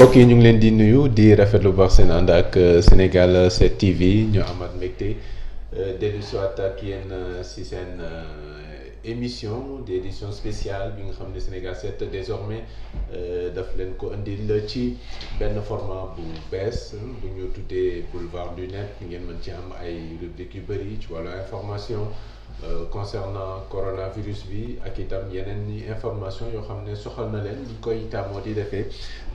mbokk yi ñu ngi leen di nuyu di rafetlu bu baax seen ànd ak Sénégal 7 TV ñu amat mbégte dellu si waat ak yéen si seen émission di édition spéciale bi nga xam ne Sénégal 7 désormais daf leen ko indil ci benn format bu bees bu ñu tuddee boulevard du net ngeen mën ci am ay rubriques yu bëri ci wàllu information concernant coronavirus bi ak itam yeneen ni information yoo xam ne soxal na leen ñu koy tàmmoo di defee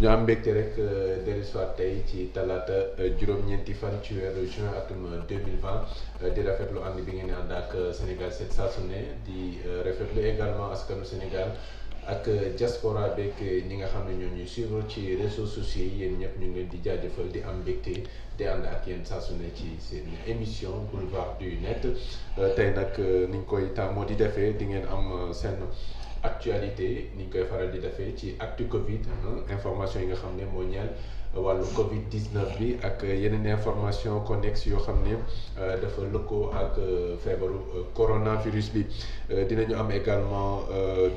ñu am mbégte rek dellu soit tey ci talaata juróom-ñeenti fan ci weeru juin atum 2020 di rafetlu ànd bi ngeen ànd ak Sénégal 7 saa su ne di rafetlu également askanu Sénégal ak diaspora beeg ñi nga xam ne ñoo ñuy suivre ci réseaux sociaux yi yéen ñëpp ñu ngi leen di jaajëfal di am mbégte di ànd ak yéen saa su ne ci seen émission boulevard du net tey nag ni ñu koy tàmmoo di defee di ngeen am seen actualité ni ñu koy faral di defee ci actu Covid information yi nga xam ne moo ñeel wàllu Covid 19 bi ak yeneen information connexe yoo xam ne dafa lëkkoo ak feebaru coronavirus bi dinañu am également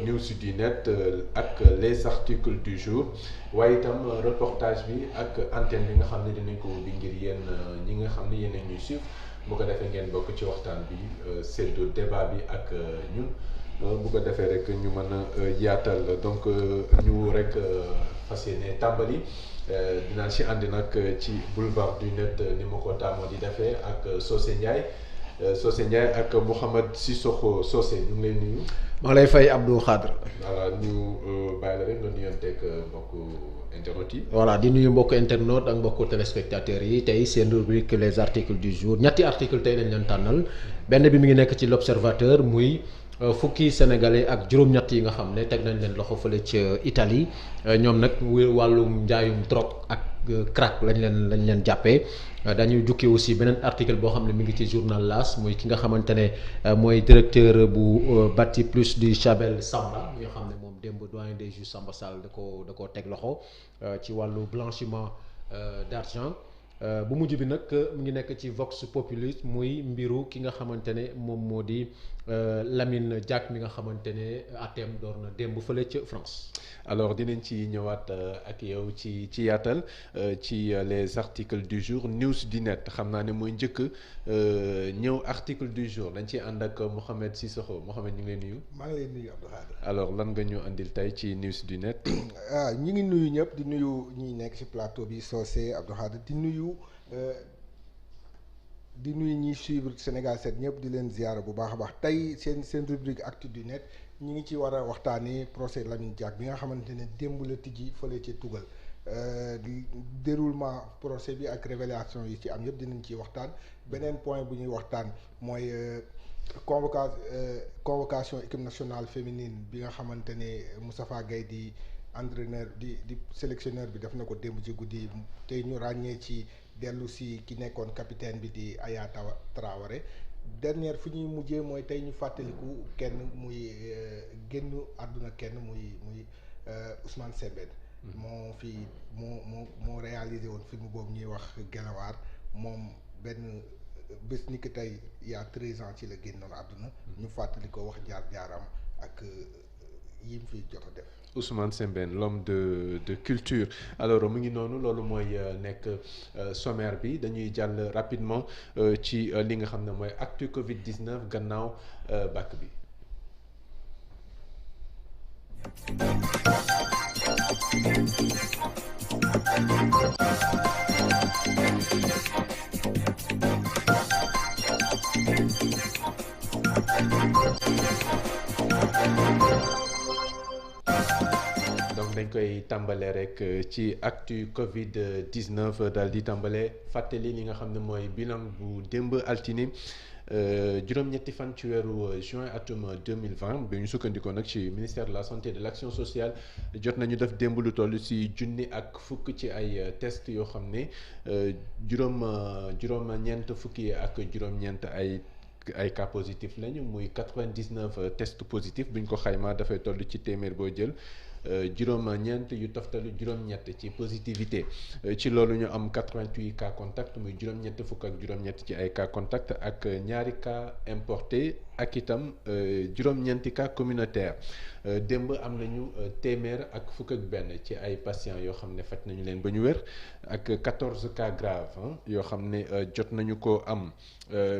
news du net ak les articles du jour waaye itam reportage bi ak antenne bi nga xam ne dinañ ko ubbi ngir yéen ñi nga xam ne yéen a ñuy suivre bu ko defee ngeen bokk ci waxtaan bi seddu débat bi ak ñun bu ko defee rek ñu mën a yaatal donc ñu rek fas yéene tàmbali. dinaa ci àndi nag ci boulevard du net ni ma ko taamoo di defee ak Socé Ndiaye ak Mouhamed Sissoko Socé ñu ngi lay nuyu. maa lay fay Abdou Khadre. voilà ñu bàyyi la rek nga nuyonteeg mbokku internautes yi. voilà di nuyu mbokku internautes ak mbokku téléspectateurs yi tey seen rubrique les articles du jour ñetti article tey lañ leen tànnal benn bi mi ngi nekk ci l'observateur muy. fukki sénégalais ak juróom-ñett yi nga xam ne teg nañ leen loxo fële ca Italie ñoom nag wàllum njaayum drogue ak crack lañ leen jàppee dañuy jukki aussi beneen article boo xam ne mi ngi ci journal L'As muy ki nga xamante ne mooy directeur bu Bati Plus du Chabel Samba mi nga xam ne moom démb doyen des juges Samba Sall da koo teg loxo ci wàllu blanchiment d'argent bu mujj bi nag mu ngi nekk ci Vox Populi muy mbiru ki nga xamante ne moom moo di Lamine Diack mi nga xamante ne ATM door na démb fële ca France. alors dinañ ci ñëwaat ak yow ci yaatal ci les articles du jour news du net xam naa ne mooy njëkk ñëw article du jour dañ ciy ànd ak Mouhamed Sissoko Mouhamed ñu ngi lay nuyu. maa ngi lay nuyu Abdou Khadre. alors lan nga ñu andil tey ci news du net. ñu ngi nuyu ñëpp di nuyu ñi nekk ci plateau bi Socé Abdou Khadre di nuyu ñiy suivre Sénégal 7 ñëpp di leen ziara bu baax a baax tey seen rubrique actu du net ñi ngi ci war a waxtaanee procès Lamine Diack bi nga xamante ne démb la tijji fële ci Tugal déroulement procès bi ak révélation yi ci am yëpp dinañ ciy waxtaan beneen point bu ñuy waxtaan mooy convocation équipe nationale féminine bi nga xamante ne Moustapha Gueye di entraîneur di sélectionneur bi def na ko démb ci guddi tey ñu ràññee ci dellu si ki nekkoon capitaine bi di Aya Traoré dernière fu ñuy mujjee mooy tey ñu fàttaliku kenn muy génn àdduna kenn muy Ousmane Sembène moo réalisé woon film boobu ñuy wax Gelawaar moom benn bés ni ki tey il y a 13 ans ci la génnoon àdduna ñu fàttali ko wax jaar-jaaram ak yim fi jot a def. Ousmane Sembène l'homme de culture alors mu ngi noonu loolu mooy nekk sommaire bi dañuy jàll rapidement ci li nga xam ne mooy actu Covid 19 gannaaw bàkk bi. donc dañ koy tàmbalee rek ci actu Covid 19 daal di tàmbalee fàttali li nga xam ne mooy bilan bu démb altine juróom-ñetti fan ci weeru juin atum 2020 bi ñu sukkandikoo nag ci ministère de la santé et de l'action sociale jot nañu def démb lu toll ci junni ak fukk ci ay test yoo xam ne juróom-ñeent fukki ak juróom-ñeent ay cas positif lañu muy 99 tests positifs bu ñu ko xaymaa dafay toll ci téeméer boo jël juróom-ñeent yu toftalu juróom-ñett ci positivité ci loolu ñu am 88 cas contact muy juróom-ñett fukk ak juróom-ñett ci ay cas contact ak ñaari cas importé ak itam juróom-ñeenti cas communautaire démb am nañu téeméer ak fukk ak benn ci ay patients yoo xam ne faj nañu leen ba ñu wér ak 14 cas graves yoo xam ne jot nañu ko am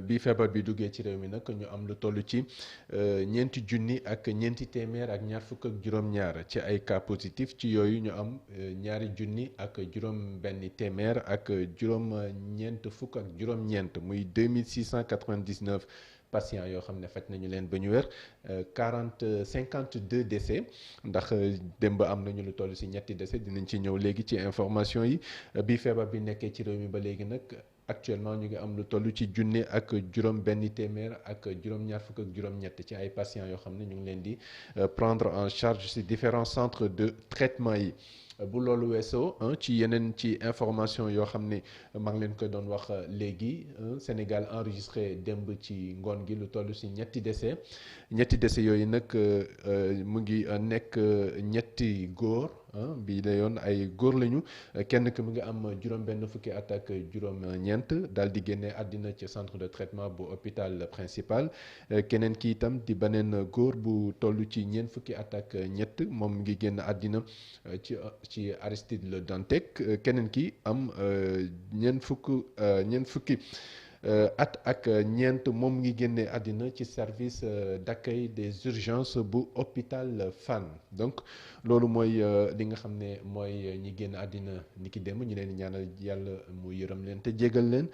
bi feebar bi duggee ci réew mi nag ñu am lu toll ci ñeenti junni ak ñeenti téeméer ak ñaar fukk ak juróom-ñaar ci ay cas positif ci yooyu ñu am ñaari junni ak juróom-benni téeméer ak juróom-ñeent fukk ak juróom-ñeent muy 2699 patients yoo xam ne faj nañu leen ba ñu wér 52 décès ndax démb am nañu lu toll ci ñetti décès dinañ ci ñëw léegi ci information yi bi feebar bi nekkee ci réew mi ba léegi nag actuellement ñu ngi am lu toll ci junni ak juróom benn téeméer ak juróom-ñaar fukk ak juróom-ñett ci ay patients yoo xam ne ñu ngi leen di prendre en charge ci différents centres de traitement yi. bu loolu weesoo ci yeneen ci information yoo xam ne maa ngi leen koy doon wax léegi Sénégal enregistré démb ci ngoon gi lu toll ci ñetti décès yooyu nag mu ngi nekk ñetti góor bii la yoon ay góor lañu kenn ki mu ngi am juróom-benn fukki at ak juróom-ñeent daal di génne àddina ci centre de traitement bu hôpital principal keneen ki itam di beneen góor bu toll ci ñeent fukki at ak ñett moom mu ngi génn àddina ci Aristide Le Dantec keneen ki am ñeent fukki at ak ñeent moom ngi génne àddina ci service d'accueil des urgences bu hôpital Fann donc loolu mooy li nga xam ne mooy ñi génn àddina ni ki démb ñu leen ñaanal yàlla mu yërëm leen te jégal leen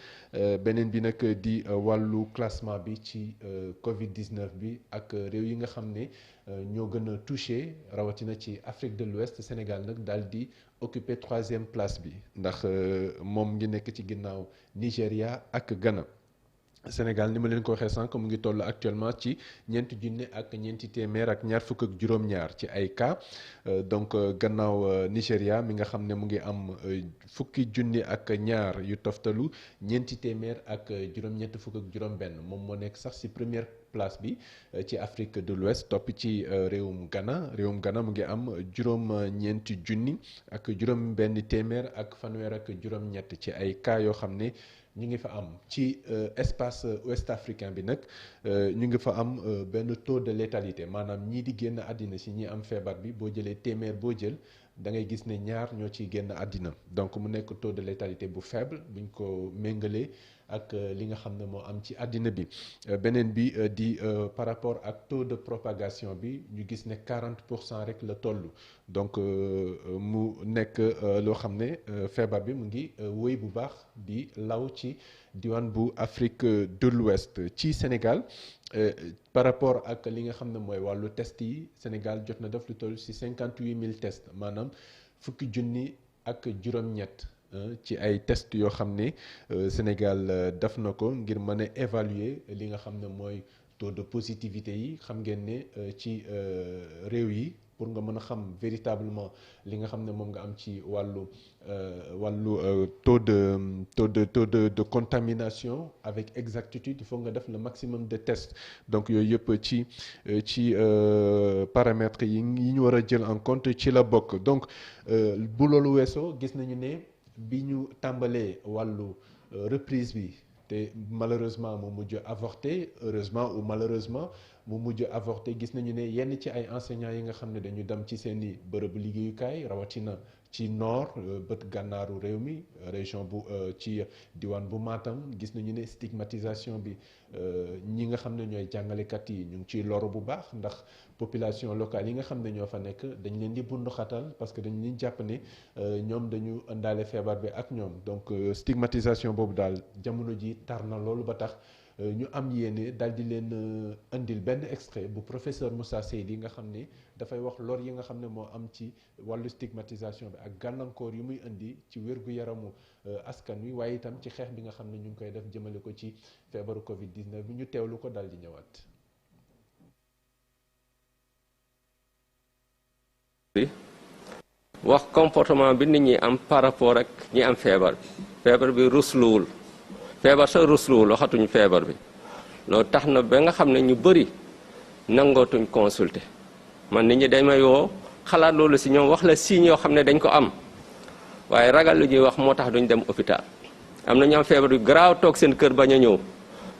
beneen bi nag di wàllu classement bi ci Covid 19 bi ak réew yi nga xam ne ñoo gën a touché rawatina ci Afrique de l'Ouest Sénégal nag daal di occupé 3e place bi ndax moom ngi nekk ci ginnaaw Nigéria ak Ghana Sénégal ni ma leen ko waxee sànq mu ngi toll actuellement ci ñeenti junne ak ñeenti téeméer ak ñaar fukk ak juróom-ñaar ci ay cas donc gannaaw Nigéria mi nga xam ne mu ngi am fukki junni ak ñaar yu toftalu ñeenti téeméer ak juróom-ñett fukk ak juróom-benn moom moo nekk sax ci première place bi ci Afrique de l'Ouest topp ci réewum Ghana mu ngi am juróom-ñeenti junni ak juróom-benn téeméer ak fanweer ak juróom-ñett ci ay cas yoo xam ne ñu ngi fa am ci espace ouest africain bi nag ñu ngi fa am benn taux de létalité maanaam ñii di génn àddina si ñi am feebar bi boo jëlee téeméer boo jël da ngay gis ne ñaar ñoo ciy génn àddina donc mu nekk taux de létalité bu faible buñ ko méngalee ak li nga xam ne moo am ci àddina bi beneen bi di par rapport ak taux de propagation bi ñu gis ne 40% rek la toll donc mu nekk loo xam ne feebar bi mu ngi wéy bu baax di law ci diwaan bu Afrique de l'Ouest ci Sénégal par rapport ak li nga xam ne mooy wàllu test yi Sénégal jot na def lu toll ci 58000 tests maanaam fukki junni ak juróom-ñett ci ay test yoo xam ne Sénégal def na ko ngir mën a évaluer li nga xam ne mooy taux de positivité yi xam ngeen ne ci réew yi pour nga mën a xam véritablement li nga xam ne moom nga am ci wàllu taux de contamination avec exactitude il faut nga def le maximum de tests donc yooyu yëpp ci paramètres yi ñu war a jël en compte ci la bokk donc bu loolu weesoo gis nañu ne bi ñu tàmbalee wàllu reprise bi te malheureusement mu mujj avorté heureusement ou malheureusement mu mujj avorté gis nañu ne yenn ci ay enseignants yi nga xam ne dañu dem ci seeni bërëbu liggéeyukaay rawatina ci nord bët gànnaaru réew mi région bu ci diwaan bu Matam gis nañu ne stigmatisation bi ñi nga xam ne ñooy jàngalekat yi ñu ngi ciy loru bu baax ndax population locale yi nga xam ne ñoo fa nekk dañ leen di bundu xatal parce que dañ leen jàpp ne ñoom dañu indaale feebar bi ak ñoom donc stigmatisation boobu daal jamono ji tar na loolu ba tax ñu am yéene daal di leen indil benn extrait bu professeur Moussa Seydi nga xam ne dafay wax lor yi nga xam ne moo am ci wàllu stigmatisation bi ak gàllankoor yu muy indi ci wér-gu-yaramu askan wi waaye itam ci xeex bi nga xam ne ñu ngi koy def jëmale ko ci feebaru Covid 19 bi ñu teewlu ko daal di ñëwaat. wax comportement bi nit ñi am par rapport ak ñi am feebar bi rusluwul. feebar sa rusluwul waxatuñu feebar bi loolu tax na ba nga xam ne ñu bëri nangootuñ consulter man nit ñi dañ may woo xalaat loolu si ñoom wax la signes yoo xam ne dañ ko am waaye ragal lu ñuy wax moo tax duñ dem hôpital. am na ñu am feebar yu garaaw toog seen kër bañ a ñëw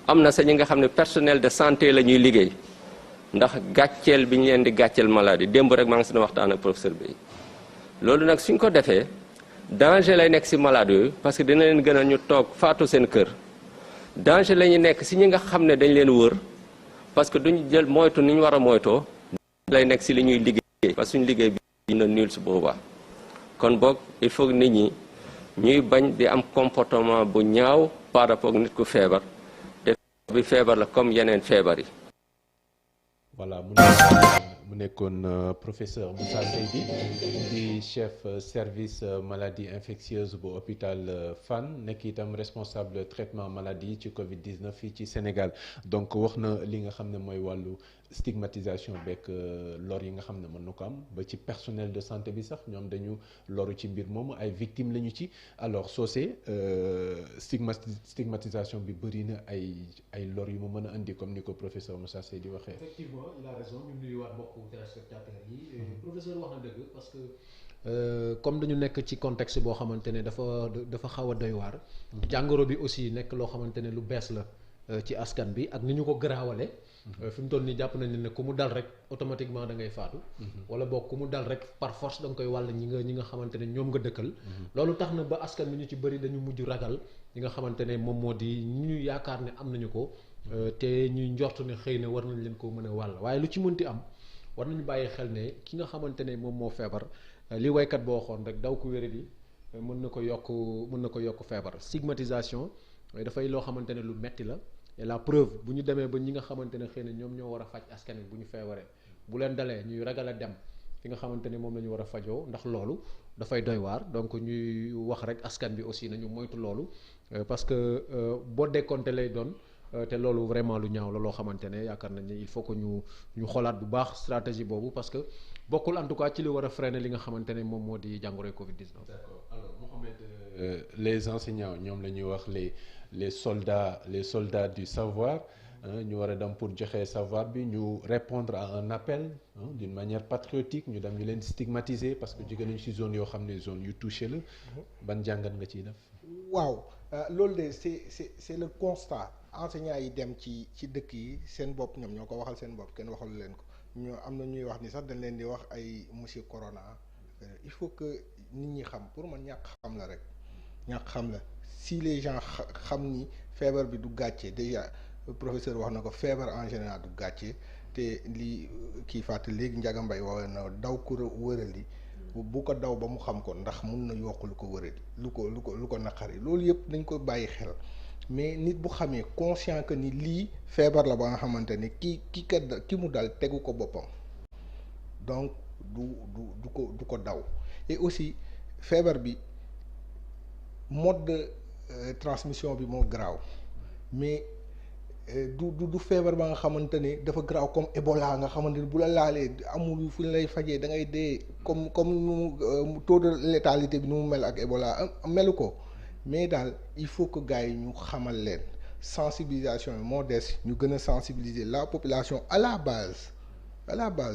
am na sa ñi nga xam ne personnel de santé la ñuy liggéey ndax gàcceel bi ñu leen di gàcceel maladie démb rek maa ngi si doon waxtaan ak professeur bi loolu nag suñ ko defee danger lay nekk si malade yooyu parce que dina leen gën a ñu toog faatu seen kër danger la ñuy nekk si ñi nga xam ne dañ leen wër parce que duñu jël moytu ni ñu war a moytoo lay nekk si li ñuy liggéey parce que suñu liggéey bi dina nul su boobaa kon boog il faut nit ñi ñuy bañ di am comportement bu ñaaw par rapport ak nit ku feebar te bi feebar la comme yeneen feebar yi. voilà mu nekkoon professeur Moussa Seydi di chef service maladie infectieuse bu hôpital Fann nekk itam responsable traitement maladie ci Covid 19 fii ci Sénégal donc wax na li nga xam ne mooy wàllu stigmatisation beeg lor yi nga xam ne mën na ko am ba ci personnel de santé bi sax ñoom dañu loru ci mbir moomu ay victimes lañu ci alors Socé stigmatisation bi bëri na ay lor yu mu mën a indi comme ni ko professeur Moussa Seydi waxee. effectivement il a raison ñu nuyuwaat mbokku téléspectateurs yi. professeur wax na dëgg parce que comme dañu nekk ci contexte boo xamante ne dafa xaw a doy waar. jàngoro bi aussi nekk loo xamante ne lu bees la ci askan bi ak ni ñu ko garaawale. fi mu toll nii jàpp nañu ne ku mu dal rek automatiquement da ngay faatu. wala boog ku mu dal rek par force da nga koy wàll ñi nga xamante ne ñoom nga dëkkal. loolu tax na ba askan bi ñu ci bëri dañu mujj ragal ñi nga xamante ne moom moo di ñu yaakaar ne am nañu ko. te ñuy njort ne xëy na war nañ leen ko mën a wàll waaye lu ci mënti am war nañu bàyyi xel ne ki nga xamante ne moom moo feebar li waykat boo waxoon rek daw ko wéradi mën na ko yokk feebar stigmatisation dafay loo xamante ne lu metti la et la preuve bu ñu demee ba ñi nga xamante ne xëy na ñoom ñoo war a faj askan wi bu ñu feebaree bu leen dalee ñuy ragal a dem fi nga xamante ne moom la ñu war a fajoo ndax loolu dafay doy waar donc ñuy wax rek askan bi aussi nañu moytu loolu parce que boo décompté lay doon te loolu vraiment lu ñaaw la loo xamante ne yaakaar nañ ne il faut que ñu xoolaat bu baax stratégie boobu parce que bokkul en tout cas ci li war a freiner li nga xamante ne moom moo di jàngoroy Covid 19. d'accord alors Mohamed les enseignants ñoom la ñuy wax les soldats du savoir ñu war a dem pour joxe savoir bi ñu répondre à un appel d'une manière patriotique ñu dem ñu leen stigmatiser parce que jóge nañu ci zone yoo xam ne zone yu touché la ban jàngat nga ciy def. waaw loolu de c'est le constat. enseignants yi dem ci dëkk yi seen bopp ñoom ñoo ko waxal seen bopp kenn waxalu leen ko ñoo am na ñuy wax ni sax dañ leen di wax ay monsieur Corona il faut que nit ñi xam pour man ñàkk xam la rek ñàkk xam la si les gens xam ni feebar bi du gàcce déjà professeur wax na ko feebar en général du gàcce te lii kii fàttali léegi Ndiaga Mbaye waxee na daw ko wërali bu ko daw ba mu xam ko ndax mun na yokk lu ko wërali lu ko naqari loolu yëpp dañ ko bàyyi xel. mais nit bu xamee conscient que ni lii feebar la ba nga xamante ni ki mu dal tegu ko boppam donc du ko daw et aussi feebar bi mode de transmission bi moo garaaw mais du feebar ba nga xamante ni dafa garaaw comme Ebola nga xamante ni bu la laalee amul fu ñu lay fajee da ngay dee comme nu taux de létalité bi nu mu mel ak Ebola melu ko. mais daal il faut que gars yi ñu xamal leen sensibilisation yi moo des ñu gën a sensibiliser la population à la base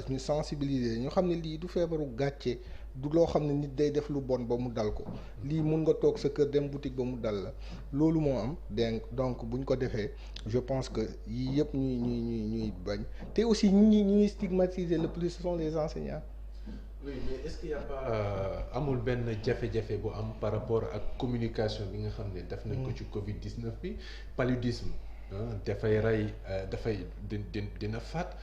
ñu sensibiliser ñu xam ne lii du feebaru gàcce du loo xam ne nit day def lu bon ba mu dal ko lii mun nga toog sa kër dem boutique ba mu dal la loolu moo am donc buñ ko defee je pense que yii yëpp ñuy bañ te aussi ñuy stigmatiser le plus ce sont les enseignants. oui mais est-ce qu'il y a pas amul benn jafe-jafe bu am par rapport ak communication bi nga xam ne def nañ ko ci Covid 19 bi paludisme dafay rey dafay dina faat.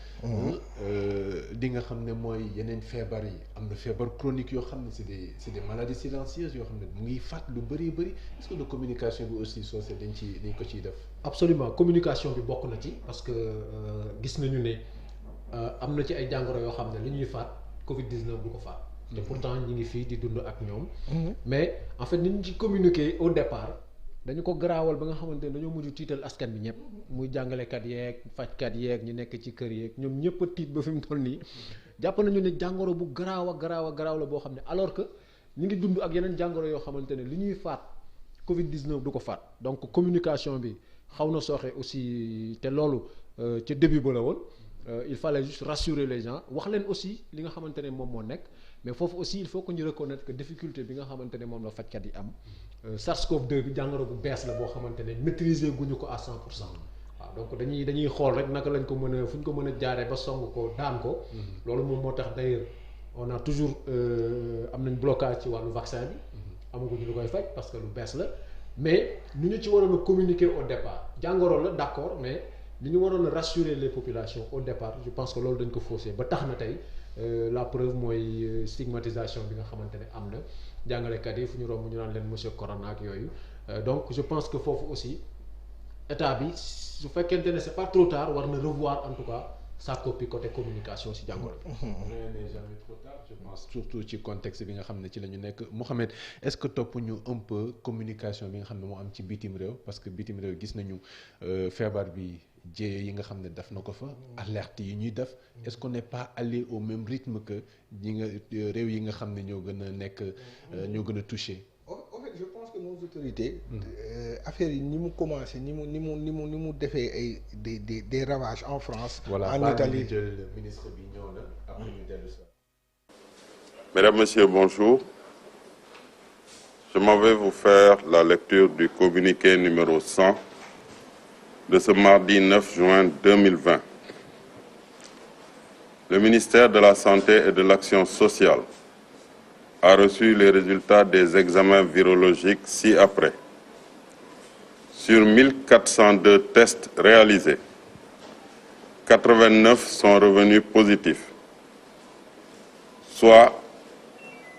li nga xam ne mooy yeneen feebar yi am na feebar chronique yoo xam ne c'est des maladies silencieuses yoo xam ne mu ngi faat lu bëri est-ce que de communication bi aussi soo dañ ko ciy def. absolument communication bi bokk na ci parce que gis nañu ne am na ci ay jàngoro yoo xam ne li ñuy faat. Covid 19 du ko faat. te pourtant ñi ngi fii di dund ak ñoom. mais en fait ni ñu ci communiquer au départ dañu ko garaawal ba nga xamante ne dañoo mujj tiital askan bi ñëpp muy jàngalekat yeeg fajkat yeeg ñu nekk ci kër yeeg ñoom ñëpp a tiit ba fi mu toll nii jàpp nañu ne jàngoro bu garaaw la boo xam ne alors que ñu ngi dund ak yeneen jàngoro yoo xamante ne li ñuy faat Covid 19 du ko faat donc communication bi xaw na sooxe aussi te loolu ca début ba la woon. il fallait juste rassurer les gens wax leen aussi li nga xamante ne moom moo nekk mais foofu aussi il faut que ñu reconnaître que difficulté bi nga xamante ne moom la fajkat yi am SARS-CoV-2 bi jàngoro bu bees la boo xamante ne maîtriser guñu ko à 100%. waaw donc dañuy xool rek naka lañ ko mën a fu ñu ko mën a jaaree ba song ko daan ko. loolu moom moo tax d'ailleurs on a toujours am nañ blocage ci wàllu vaccin bi. amaguñu lu koy faj parce que lu bees la mais ñu ñu ci waroon a communiquer au départ jàngoro la d'accord mais li ñu waroon a rassurer les populations au départ je pense que loolu dañ ko faussé ba tax na tey la preuve mooy stigmatisation bi nga xamante ne am na jàngalekat yi fu ñu romb ñu naan leen monsieur Corona ak yooyu donc je pense que foofu aussi état bi su fekkente ne c'est pas trop tard war na revoir en tout cas sa copie côté communication ci jàngoro bi. rien n'est jamais trop tard je pense surtout ci contexte bi nga xam ne ci la ñu nekk Mouhamed est-ce que topp ñu un peu communication bi nga xam ne moo am ci bitim réew parce que bitim réew gis nañu feebar bi jéye yi nga xam ne def na ko fa alerte yi ñuy def est-ce qu'on n'est pas allé au même rythme que ñi nga réew yi nga xam ne ñoo gën a nekk ñoo gën a touché. En fait je pense que nos autorités affaire yi ni mu commencé ni mu defee ay des ravages en France. Voilà, en Italie le ministre bi ñëw na après ñu dellu si. Mesdames, Messieurs, bonjour. Je m'en vais vous faire la lecture du communiqué numéro 100 de ce mardi 9 juin 2020. Le ministère de la Santé et de l'Action sociale a reçu les résultats des examens virologiques ci-après. Sur 1402 tests réalisés, 89 sont revenus positifs, soit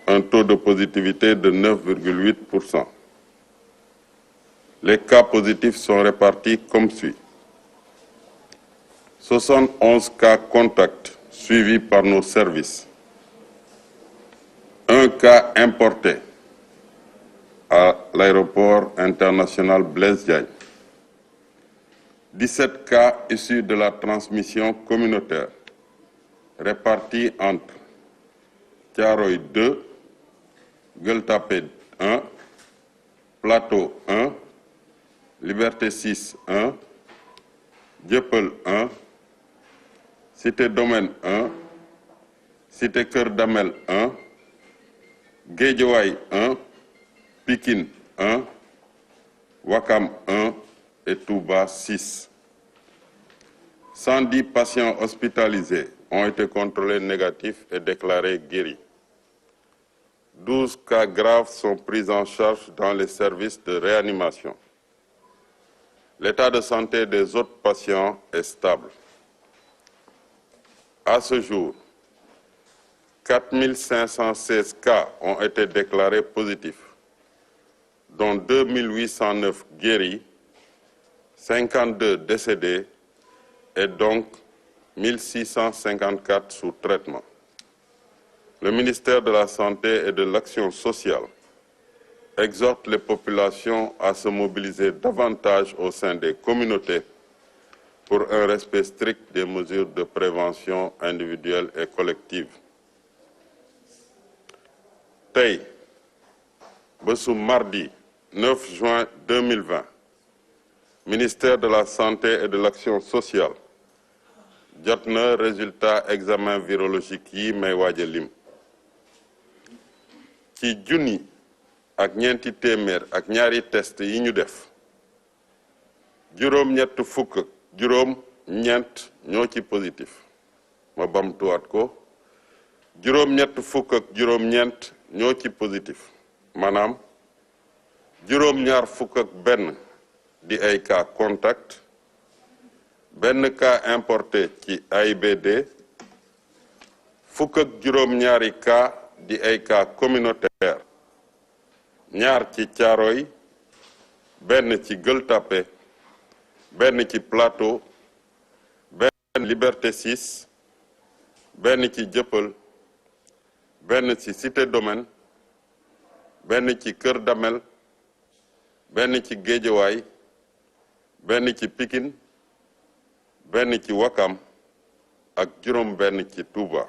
un taux de positivité de 9,8%. Les cas positifs sont répartis comme suit. 71 cas contacts suivis par nos services. Un cas importé à l'aéroport international Blaise Diagne. 17 cas issus de la transmission communautaire, répartis entre Thiaroye 2, Gueule Tapée 1, Plateau 1, Liberté 6 1, Dieuppeul 1, Cité Domaine 1, Cité Keur Damel 1, Guédiawaye 1, Pikine 1, Ouakam 1 et Touba 6. 110 patients hospitalisés ont été contrôlés négatifs et déclarés guéris. 12 cas graves sont pris en charge dans les services de réanimation. L'état de santé des autres patients est stable. À ce jour, 4516 cas ont été déclarés positifs, dont 2809 guéris, 52 décédés et donc 1654 sous traitement. Le ministère de la Santé et de l'Action sociale exhorte les populations à se mobiliser davantage au sein des communautés pour un respect strict des mesures de prévention individuelle et collective. Tey bésu mardi 9 juin 2020 ministère de la Santé et de l'Action sociale jot na résultat examen virologique yi may waaj a lim ci junni ak ñeenti téeméer ak ñaari test yi ñu def juróom-ñett fukk juróom-ñeent ñoo ci positif ma bamtuwaat ko juróom-ñett fukk ak juróom-ñeent ñoo ci positif maanaam juróom-ñaar fukk ak benn di ay cas contact benn cas importé ci AIBD fukk ak juróom-ñaari cas di ay cas communautaire ñaar ci Thiaroye benn ci Gueule Tapée benn ci Plateau benn Liberté 6 benn ci Dieuppeul benn ci Cité Domaine benn ci Keur Damel benn ci Guédiawaye benn ci Pikine benn ci Ouakam ak juróom benn ci Touba.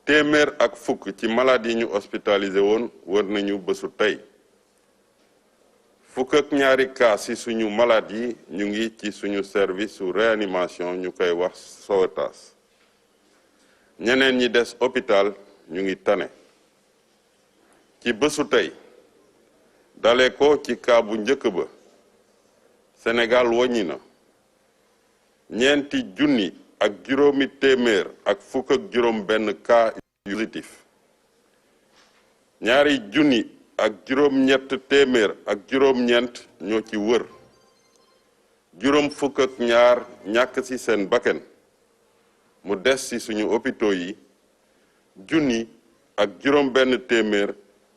téeméer ak fukk ci malade yi ñu hospitalisé woon wër nañu bésu tey fukk ak ñaari cas ci suñu malade yi ñu ngi ci suñu service su réanimation ñu koy wax Sowétas ñeneen ñi des hôpital ñu ngi tane ci bésu tey dale ko ci cas bu njëkk ba Sénégal wàññi na ñeenti junni ak juróomi téeméer ak fukk ak juróom benn cas positif ñaari junni ak juróom-ñett téeméer ak juróom-ñeent ñoo ci wër juróom fukk ak ñaar ñàkk ci seen bakken mu des ci suñu hôpitaux yi junni ak juróom benn téeméer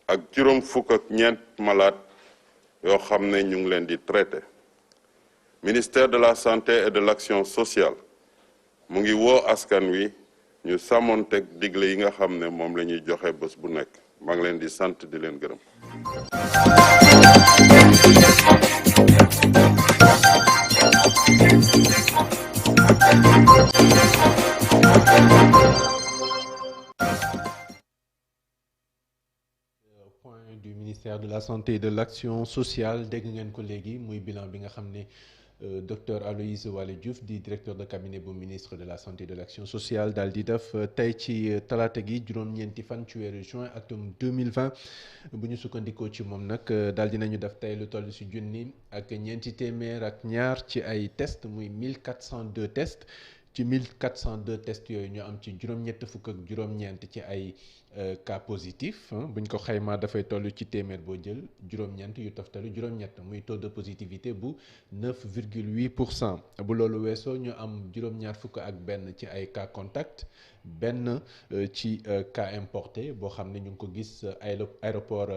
ak juróom fukk ak ñeent malade yoo xam ne ñu ngi leen di traité ministère de la santé et de l'action sociale mu ngi woo askan wi ñu sàmmoonteeg digle yi nga xam ne moom la ñuy joxe bés bu nekk maa ngi leen di sant di leen gërëm. Point du ministère de la santé et de l'action sociale dégg ngeen ko léegi muy bilan bi nga xam ne docteur Aloyse Waly Diouf di directeur de cabinet bu ministre de la santé et de l'action sociale daal di def tey ci talaata gi juróom-ñeenti fan ci weeru juin atum 2020 bu ñu sukkandikoo ci moom nag daal di nañu def tey lu toll ci junni ak ñeenti téeméer ak ñaar ci ay test muy 1402 tests ci 1402 tests yooyu ñu am ci juróom-ñett fukk ak juróom-ñeent ci ay cas positif buñ ko xaymaa dafay toll ci téeméer boo jël juróom-ñeent yu toftalu juróom-ñett muy taux de positivité bu 9,8% bu loolu weesoo ñu am juróom-ñaar fukk ak benn ci ay cas contact benn ci cas importé boo xam ne ñu ngi ko gis aéroport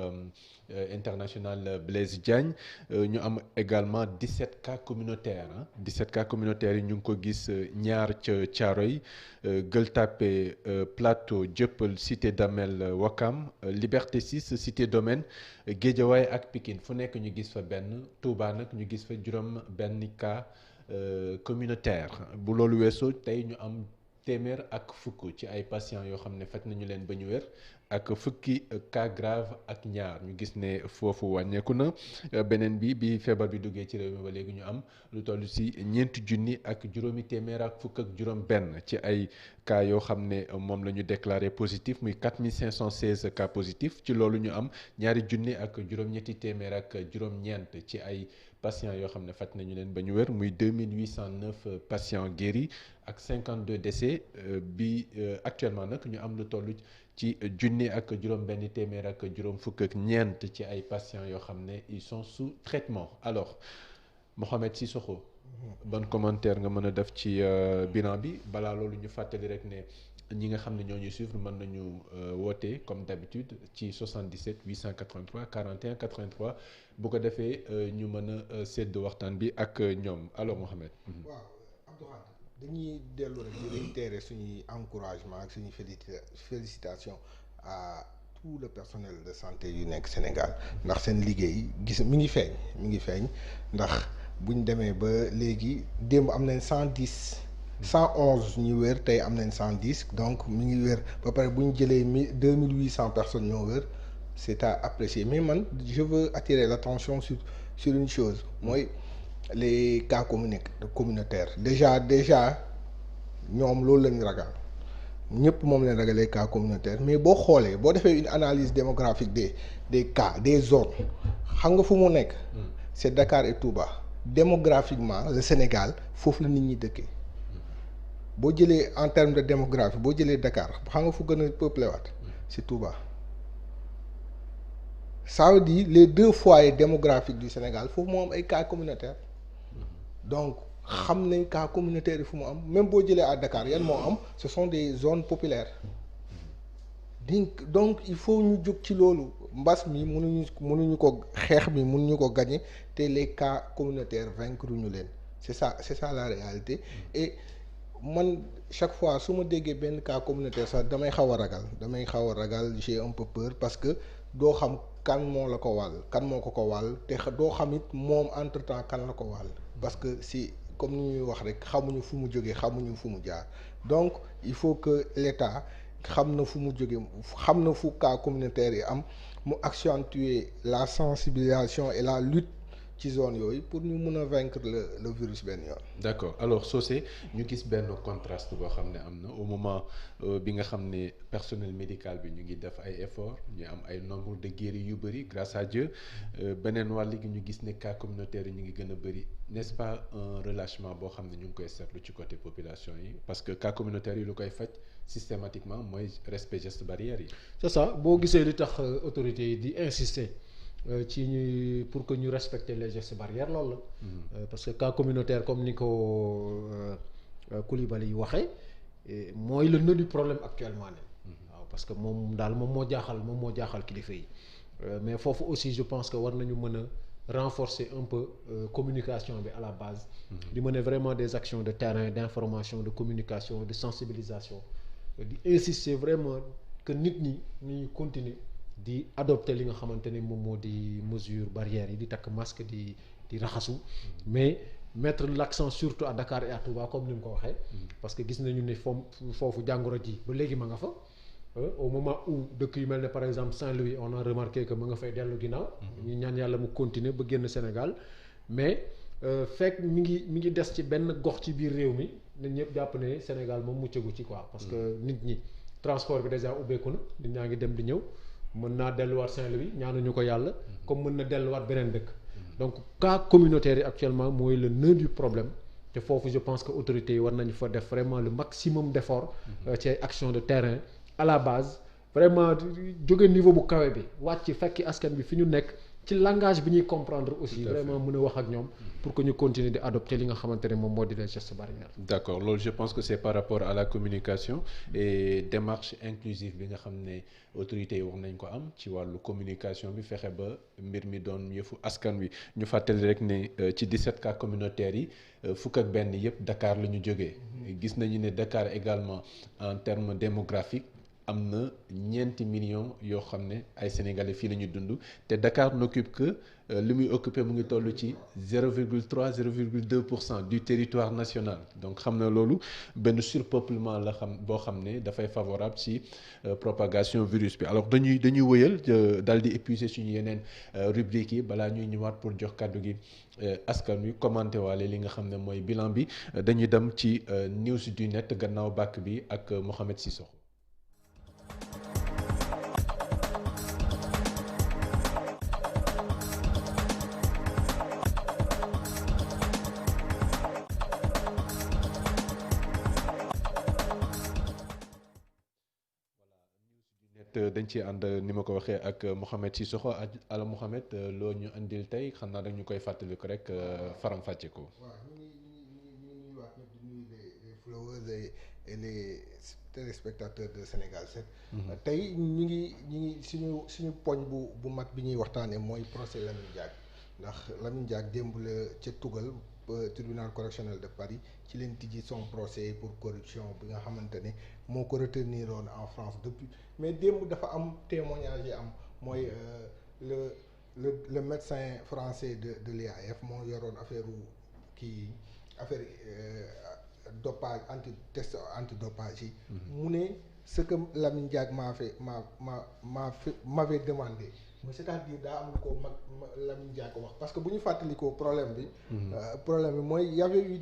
international Blaise Diagne ñu am également 17 cas communautaires 17 cas communautaires yi ñu ngi ko gis ñaar ca Thiaroye Gueule Tapée Plateau Dieuppeul Cité Damel Ouakam Liberté 6 Cité Domaine Guédiawaye ak Pikine fu nekk ñu gis fa benn Touba nag ñu gis fa juróom benn cas communautaire bu loolu weesoo tey ñu am téeméer ak fukk ci ay patients yoo xam ne faj nañu leen ba ñu wér ak fukki cas grave ak ñaar ñu gis ne foofu wàññeeku na beneen bi feebar bi duggee ci réew mi ba léegi ñu am lu toll ci ñeenti junni ak juróomi téeméer ak fukk ak juróom benn ci ay cas yoo xam ne moom la ñu déclaré positif muy 4516 cas positif ci loolu ñu am ñaari junni ak juróom-ñetti téeméer ak juróom-ñeent ci ay patients yoo xam ne faj nañu leen ba ñu wér muy 2809 patients guéris ak 52 décès bi actuellement nag ñu am lu toll ci junni ak juróom benn téeméer ak juróom fukk ak ñeent ci ay patients yoo xam ne ils sont sous traitement. Alors Mohamed Sissoko ban commentaire nga mën a def ci bilan bi balaa loolu ñu fàttali rek ne ñi nga xam ne ñoo ñuy suivre mën nañu woote comme d'habitude ci 77 883 41 83 bu ko defee ñu mën a sédd waxtaan bi ak ñoom alors Mohamed. waaw Abdou Khadre dañuy dellu rek di réitérer suñuy encouragement ak suñuy félicitation à tout le personnel de santé yu nekk Sénégal ndax seen liggéey gis mi ngi feeñ ndax buñ demee ba léegi démb am nañ 111 ñu wér tey am nañ 110 donc mi ngi wér ba pare bu ñu jëlee 2800 personnes ñoo wér c'est à apprécier mais man je veux attirer l'attention sur une chose mooy les cas communautaires déjà ñoom loolu lañu ragal ñëpp moom leen ragal les cas communautaires mais boo xoolee boo defee une analyse démographique des cas des zones xam nga fu mu nekk c'est Dakar et Touba démographiquement le Sénégal foofu la nit ñi dëkkee boo jëlee en termes de démographie boo jëlee Dakar xam nga fu gën a peuplé waat c'est Touba ça veut dire les deux foyers démographiques du Sénégal foofu moo am ay cas communautaires donc xam nañ cas communautaire yi fu mu am même boo jëlee à Dakar yan moo am ce sont des zones populaires donc il faut ñu jóg ci loolu mbas mi mënuñu ko xeex mi mënuñu ko gagner te les cas communautaires vaincre ñu leen c'est ça la réalité et man chaque fois su ma déggee benn cas communautaire sax damay xaw a ragal j'ai un peu peur parce que doo xam kan moo la ko wàll kan moo ko wàll te doo xam it moom entre temps kan la ko wàll parce que si comme ni ñuy wax rek xamuñu fu mu jógee xamuñu fu mu jaar donc il faut que l'État xam na fu mu jógee xam na fu cas communautaire yi am mu accentuer la sensibilisation et la lutte ci zone yooyu pour ñu mun a vaincre le virus benn yoon. d'accord alors Socé ñu gis benn contraste boo xam ne am na au moment bi nga xam ne personnel médical bi ñu ngi def ay efforts ñu am ay nombre de guéris yu bëri grâce à Dieu beneen wàll gi ñu gis ne cas communautaire yi ñu ngi gën a bëri n'est-ce pas un relâchement boo xam ne ñu ngi koy seetlu ci côté population yi parce que cas communautaire yi lu koy faj systématiquement mooy respect gestes barrières yi. c'est ça boo gisee li tax autorités yi di insister. ci ñuy pour que ñu respecter les gestes barrières loolu la. parce que cas communautaire comme ni ko Coulibaly yi waxee mooy le nœud du problème actuellement ne waaw parce que moom daal moom moo jaaxal kilifa yi mais foofu aussi je pense que war nañu mën a renforcer un peu communication bi à la base. di mener vraiment des actions de terrain d'information de communication de sensibilisation di insister vraiment que nit ñi ñuy continuer. di adopter li nga xamante ni moom moo di mesure barrières yi di takk masque di raxasu mais mettre l'accent surtout à Dakar et à Touba comme ni mu ko waxee parce que gis nañu ne foofu jàngoro ji ba léegi ma nga fa au moment où dëkk yu mel ne par exemple Saint-Louis on a remarqué que ma nga fay dellu ginnaaw ñu ñaan yàlla mu continuer ba génn Sénégal mais fekk mi ngi des ci benn gox ci biir réew mi nit ñëpp jàpp ne Sénégal moom muccagu ci quoi parce que nit ñi transport bi déjà ubbeeku na nit ñaa ngi dem di ñëw mën naa delluwaat Saint-Louis ñaanuñu ko yàlla comme mën na delluwaat beneen dëkk donc cas communautaire yi actuellement mooy le nœud du problème te foofu je pense que autorités yi war nañu fa def vraiment le maximum d'effort ci ay action de terrain à la base vraiment jóge niveau bu kawe bi wàcc fekki askan bi fi ñu nekk ci langage bi ñuy comprendre aussi vraiment mën a wax ak ñoom pour que ñu continuer di adopter li nga xamante ne moom moo di les gestes barrières. d'accord loolu je pense que c'est par rapport à la communication et démarche inclusive bi nga xam ne autorités yi wax nañ ko am ci wàllu communication bi fexe ba mbir mi doon yëfu askan wi ñu fàttali rek ne ci 17 cas communautaires yi fukk ak benn yëpp Dakar la ñu jógee. gis nañu ne Dakar également en termes démographiques. am na 4 millions yoo xam ne ay sénégalais fii la ñuy dund te Dakar n'occupe que li muy occupé mu ngi toll ci 0,2% du territoire national donc xam na loolu benn surpeuplement la boo xam ne dafay favorable ci propagation virus bi alors dañuy wëyal daal di épuiser suñu yeneen rubriques yi balaa ñuy ñëwaat pour jox kàddu gi askan wi commenté waale li nga xam ne mooy bilan bi dañuy dem ci news du net gannaaw bàkk bi ak Mohamed Sissoko. dañ ci ànd ni ma ko waxee ak Mohamed Sissoko ala Mohamed loo ñu indil tey xam naa dañu koy fàttali ko rek faram-fàcce ko. waaw ñu ngi wax ñëpp di nuyu les followers et les téléspectateurs de Sénégal 7. tey ñu ngi suñu poñ bu mag bi ñuy waxtaanee mooy procès Lamine Diack ndax Lamine Diack démb la ca Tugal tribunal correctionnel de Paris ci leen tijji son procès pour corruption bi nga xamante ne moo ko retenir woon en France depuis mais démb dafa am témoignage yi am mooy le médecin français de l'IAF moo yoroon affaire dopage test antidopage yi. mu ne ce que Lamine Diack m'avait demandé. mais c'est-à-dire daa am ko Lamine Diack wax parce que bu ñu fàttalikoo problème bi. problème bi mooy y avait eu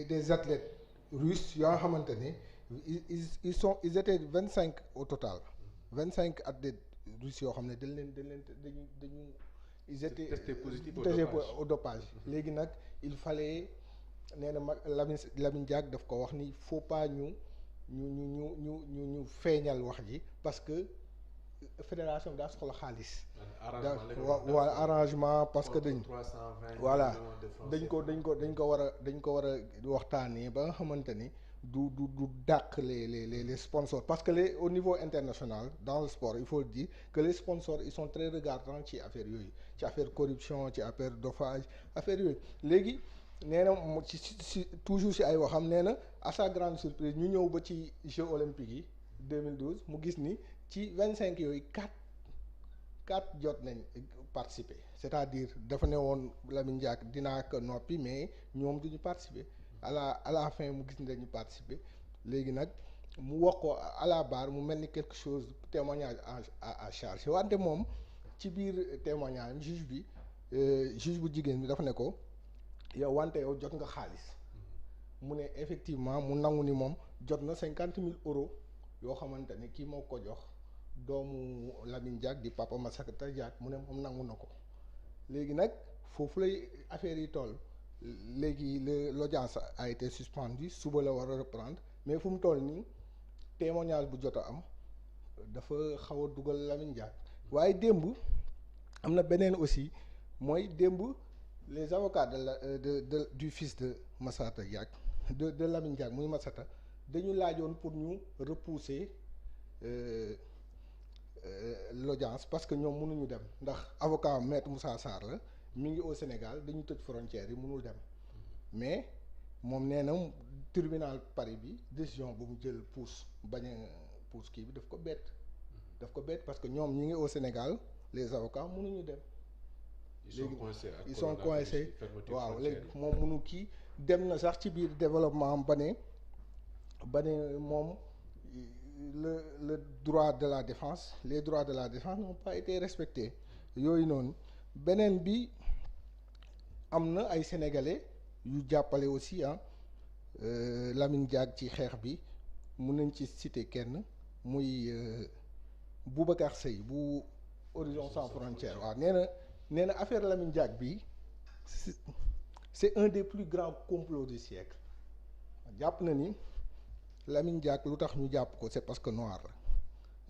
des athlètes russes yoo xamante ne ils étaient 25 au total 25 athlètes russes yoo xam ne dañu ils étaient testés positifs au dopage. léegi nag il fallait nee na Lamine Diack daf ko wax ni il faut pas ñu feeñal wax ji parce que fédération daa soxla xaalis. waa arrangement parce que voilà dañ ko war a waxtaanee ba nga xamante ni du dàq les sponsors parce que au niveau international dans le sport il faut le dire que les sponsors ils sont très regardants ci affaire yooyu ci affaire corruption ci affaire dopage affaire yooyu léegi. nee na ci toujours ci ay waxam nee na à sa grande surprise ñu ñëw ba ci Jeux olympiques yi 2012 mu gis ni ci 25 yooyu 4 jot nañ participer c'est-à-dire dafa ne woon Lamine Diack dinaa ko noppi mais ñoom duñu participer à la fin mu gis ni dañu participer léegi nag mu wax ko à la barre mu mel ni quelque chose témoignage à charge wante moom ci biir témoignage juge bi juge bu jigéen bi dafa ne ko yow wante yow jot nga xaalis mu ne effectivement mu nangu ni moom jot na 50 000 € yoo xamante ne kii moo ko jox doomu Lamine Diack di Papa Massata Diack mu ne moom nangu na ko léegi nag foofu lay affaire yi toll léegi l'audience a été suspendue suba la war a reprendre mais fu mu toll nii témoignage bu jot a am dafa xaw a dugal Lamine Diack waaye démb am na beneen aussi mooy démb les avocats du fils de Massata Diack de Lamine Diack muy Massata dañu laajoon pour ñu repousser l'audience parce que ñoom mënuñu dem ndax avocat maître Moussa Sarr la mi ngi au Sénégal dañu tëj frontières yi mënul dem mais moom nee na tribunal Paris bi décision bu mu jël bañ a pousse kii bi daf ko bett parce que ñoom ñi ngi au Sénégal les avocats mënuñu dem. ils sont coincés waaw léegi moom mënu kii dem na sax ci biir développement am ba ne moom le droit de la défense les droits de la défense n'ont pas été respectés yooyu noonu beneen bi am na ay sénégalais yu jàppale aussi Lamine Diack ci xeex bi mun nañ ci citer kenn muy Boubacar Seye bu Horizon Sans Frontières waaw nee na affaire Lamine Diack bi c'est un des plus grands complots du siècle jàpp na ni Lamine Diack lu tax ñu jàpp ko c'est parce que noir la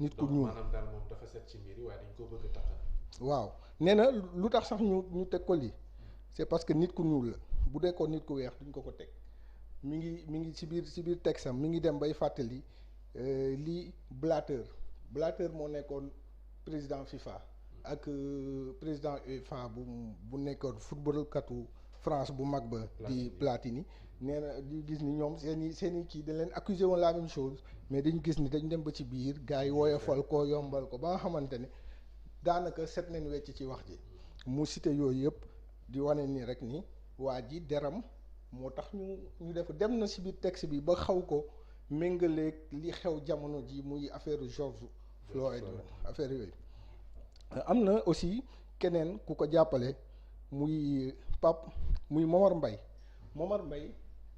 nit ku ñuul maanaam daal moom dafa set ci mbir yi waaye dañ ko bëgg a taxal. waaw nee na lu tax sax ñu teg ko lii c'est parce que nit ku ñuul la bu dee ko nit ku weex duñ ko teg mi ngi ci biir texam mi ngi dem bay fàttali lii Blatter moo nekkoon président FIFA ak président UEFA bu nekkoon football katu France bu mag ba di Platini nee na di gis ni ñoom seeni kii dañ leen accusé woon la même chose mais dañu gis ni dañ dem ba ci biir gars yi woyofal ko yombal ko ba nga xamante ne daanaka set nañ wecc ci wax ji mu cité yooyu yëpp di wane ni rek ni waa ji deram moo tax ñu def dem na ci biir texte bi ba xaw ko méngaleeg li xew jamono ji muy affaire George Floyd affaire yooyu am na aussi keneen ku ko jàppale muy Momar Mbaye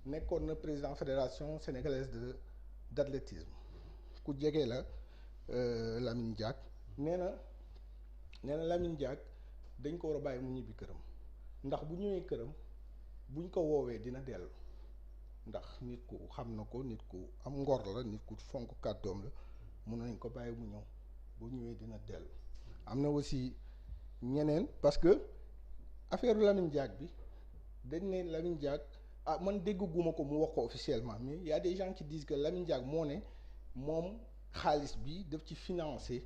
nekkoon na président fédération sénégalaise d'athlétisme ku jege la Lamine Diack nee na Lamine Diack dañ ko war a bàyyi mu ñibbi këram ndax bu ñëwee këram buñ ko woowee dina dellu ndax nit ku xam na ko nit ku am ngor la nit ku fonk kàddoom la mun nañ ko bàyyi mu ñëw bu ñëwee dina dellu am na aussi ñeneen parce que affaire Lamine Diack bi dañ ne Lamine Diack man dégguma ko mu wax ko officiellement mais y a des gens qui disent que Lamine Diack moo ne moom xaalis bi daf ci financer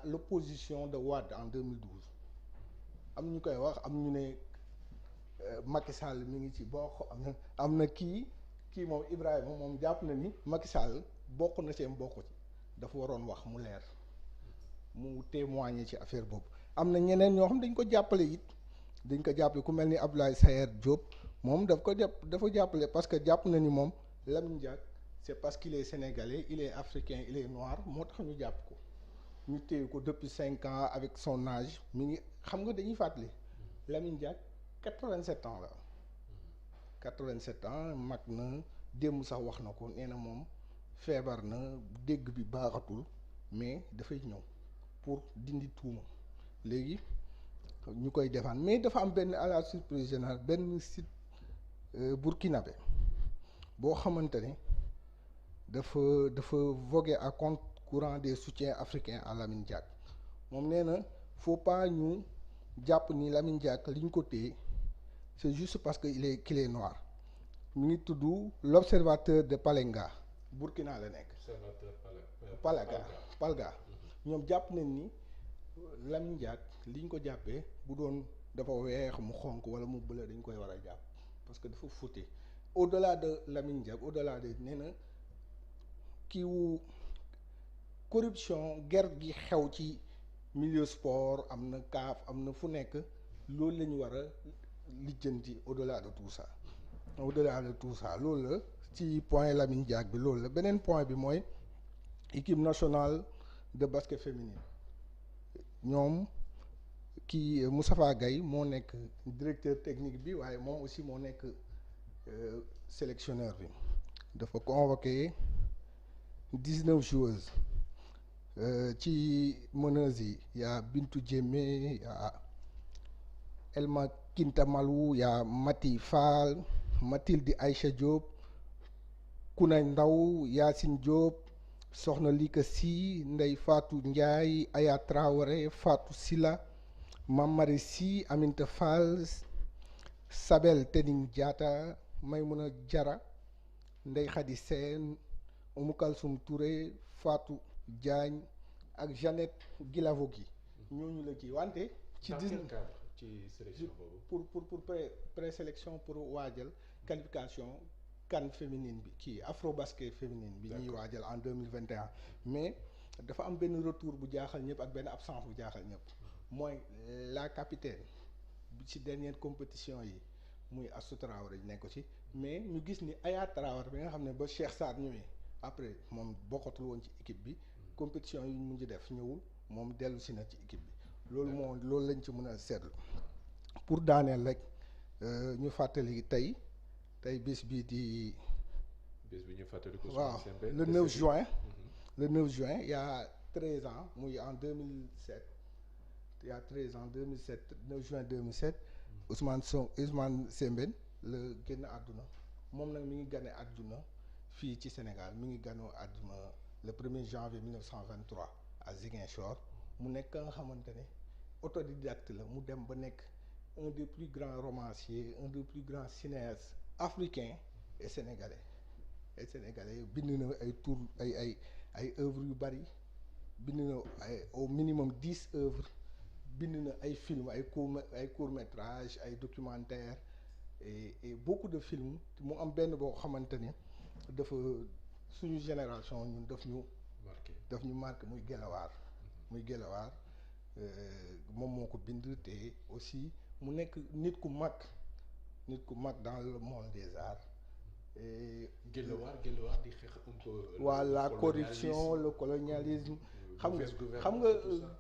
l'opposition de Wade en 2012 am ñu koy wax am ñu ne Macky Sall mi ngi ci bokk am na kii moom Ibrahima moom jàpp na ni Macky Sall bokk na seen bokk ci dafa waroon wax mu leer mu témoigner ci affaire boobu am na ñeneen ñoo xam dañ ko jàppale ku mel ni Abdoulaye Sayer Diop moom dafa jàppale parce que jàpp na ni moom Lamine Diack c'est parce qu'il est sénégalais il est africain il est noir moo tax ñu jàpp ko ñu téye ko depuis 5 ans avec son âge mi ngi xam nga dañuy fàttali Lamine Diack 87 ans la 87 ans mag na démb sax wax na ko nee na moom feebar na dégg bi baaxatul mais dafay ñëw pour dindi tuuma léegi ñu koy défendre mais dafa am benn à la surprise générale benn site burkinabé boo xamante ne dafa voguer à compte courant des soutiens africains à Lamine Diack moom nee na faut pas ñu jàpp ni Lamine Diack li ñu ko téye c'est juste parce que qu'il est noir mu ngi tudd l'observateur de Palenga Burkina la nekk. Palga ñoom jàpp nañ ni Lamine Diack li ñu ko jàppee bu doon dafa weex mu xonk wala mu bële dañ koy war a jàpp parce que dafa fauté au-delà de Lamine Diack au-delà de nee na kiiwu corruption guerre gi xew ci milieu sport am na CAF am na fu nekk loolu la ñu war a lijjanti au-delà de tout ça loolu la ci point Lamine Diack bi loolu la beneen point bi mooy équipe nationale de basket féminine ñoom kii Moustapha Gaye moo nekk directeur technique bi waaye moom aussi moo nekk sélectionneur bi dafa convoqué 19 joueuses ci meneuses yi y a Bintou Diémé y a Elma Kinta Malou y a Mati Fall, Mathilde Aïcha Diop, Kounay Ndaw, Yacine Diop, Soxna Lika Sy, Ndey Fatou Ndiaye, Aya Traoré, Fatou Sila, Mamari Sy, Aminta Fall, Sabel Tening Diatta, Maymouna Diarra, Ndey Khady Sène, Oumou Kalsoum Touré, Fatou Diagne ak Jeannette Guilavogui ñooñu la kii wante ci ci sélection boobu pour présélection pour waajal qualification CAN féminine bi kii Afrobasket féminine bi ñuy waajal en 2021 mais dafa am benn retour bu jaaxal ñëpp ak benn absence bu jaaxal ñëpp mooy la capitaine bi ci dernière compétition yi muy Astou Traoré nekk ko ci mais ñu gis ni Aya Traoré bi nga xam ne ba Cheikh Sarr ñëwee après moom bokkatul woon ci équipe bi compétition yi ñu mujj def ñëwul moom dellu si na ci équipe bi loolu lañ ci mën a seetlu pour daaneel rek ñu fàttali tey bis bii di. bis bi ñu fàttali ko. waaw le 9 juin. Le 9 juin il y a 13 ans muy en 2007 il y a 13 ans 2007 9 juin 2007 Ousmane Sembène la génn àdduna moom nag mi ngi gane àdduna fii ci Sénégal mi ngi ganoo àdduna le 1er janvier 1923 à Ziguinchor mu nekk nga xamante ne autodidacte la mu dem ba nekk un des plus grands romanciers un des plus grands cinéastes africains et sénégalais bind na ay tour ay œuvres yu bari bind na ay au minimum 10 œuvres bind na ay films ay courts-métrages ay documentaires et beaucoup de films mu am benn boo xamante ne dafa suñu génération ñun daf ñu marqué muy Gelawaar moom moo ko bind te aussi mu nekk nit ku mag dans le monde des arts et Gelawaar di xeex un peu la corruption le colonialisme xam nga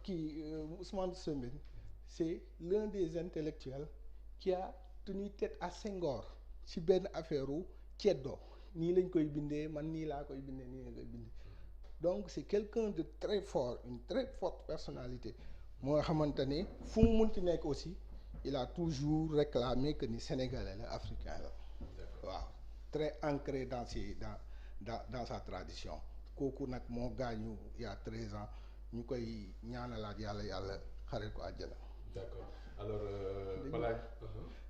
kii Ousmane Sembène c'est l'un des intellectuels qui a tenu tête à Senghor ci benn affaire u ceddo nii lañ koy bindee man nii laa koy bindee nii la koy bindee donc c'est quelqu'un de très fort une très forte personnalité moo nga xamante ne fu mu munti nekk aussi il a toujours réclamé que ni sénégalais la africain la waaw très ancré dans sa tradition kooku nag moo gaañu il y a 13 ans ñu koy ñaanalaat yàlla xarit ko àjjana. D'accord alors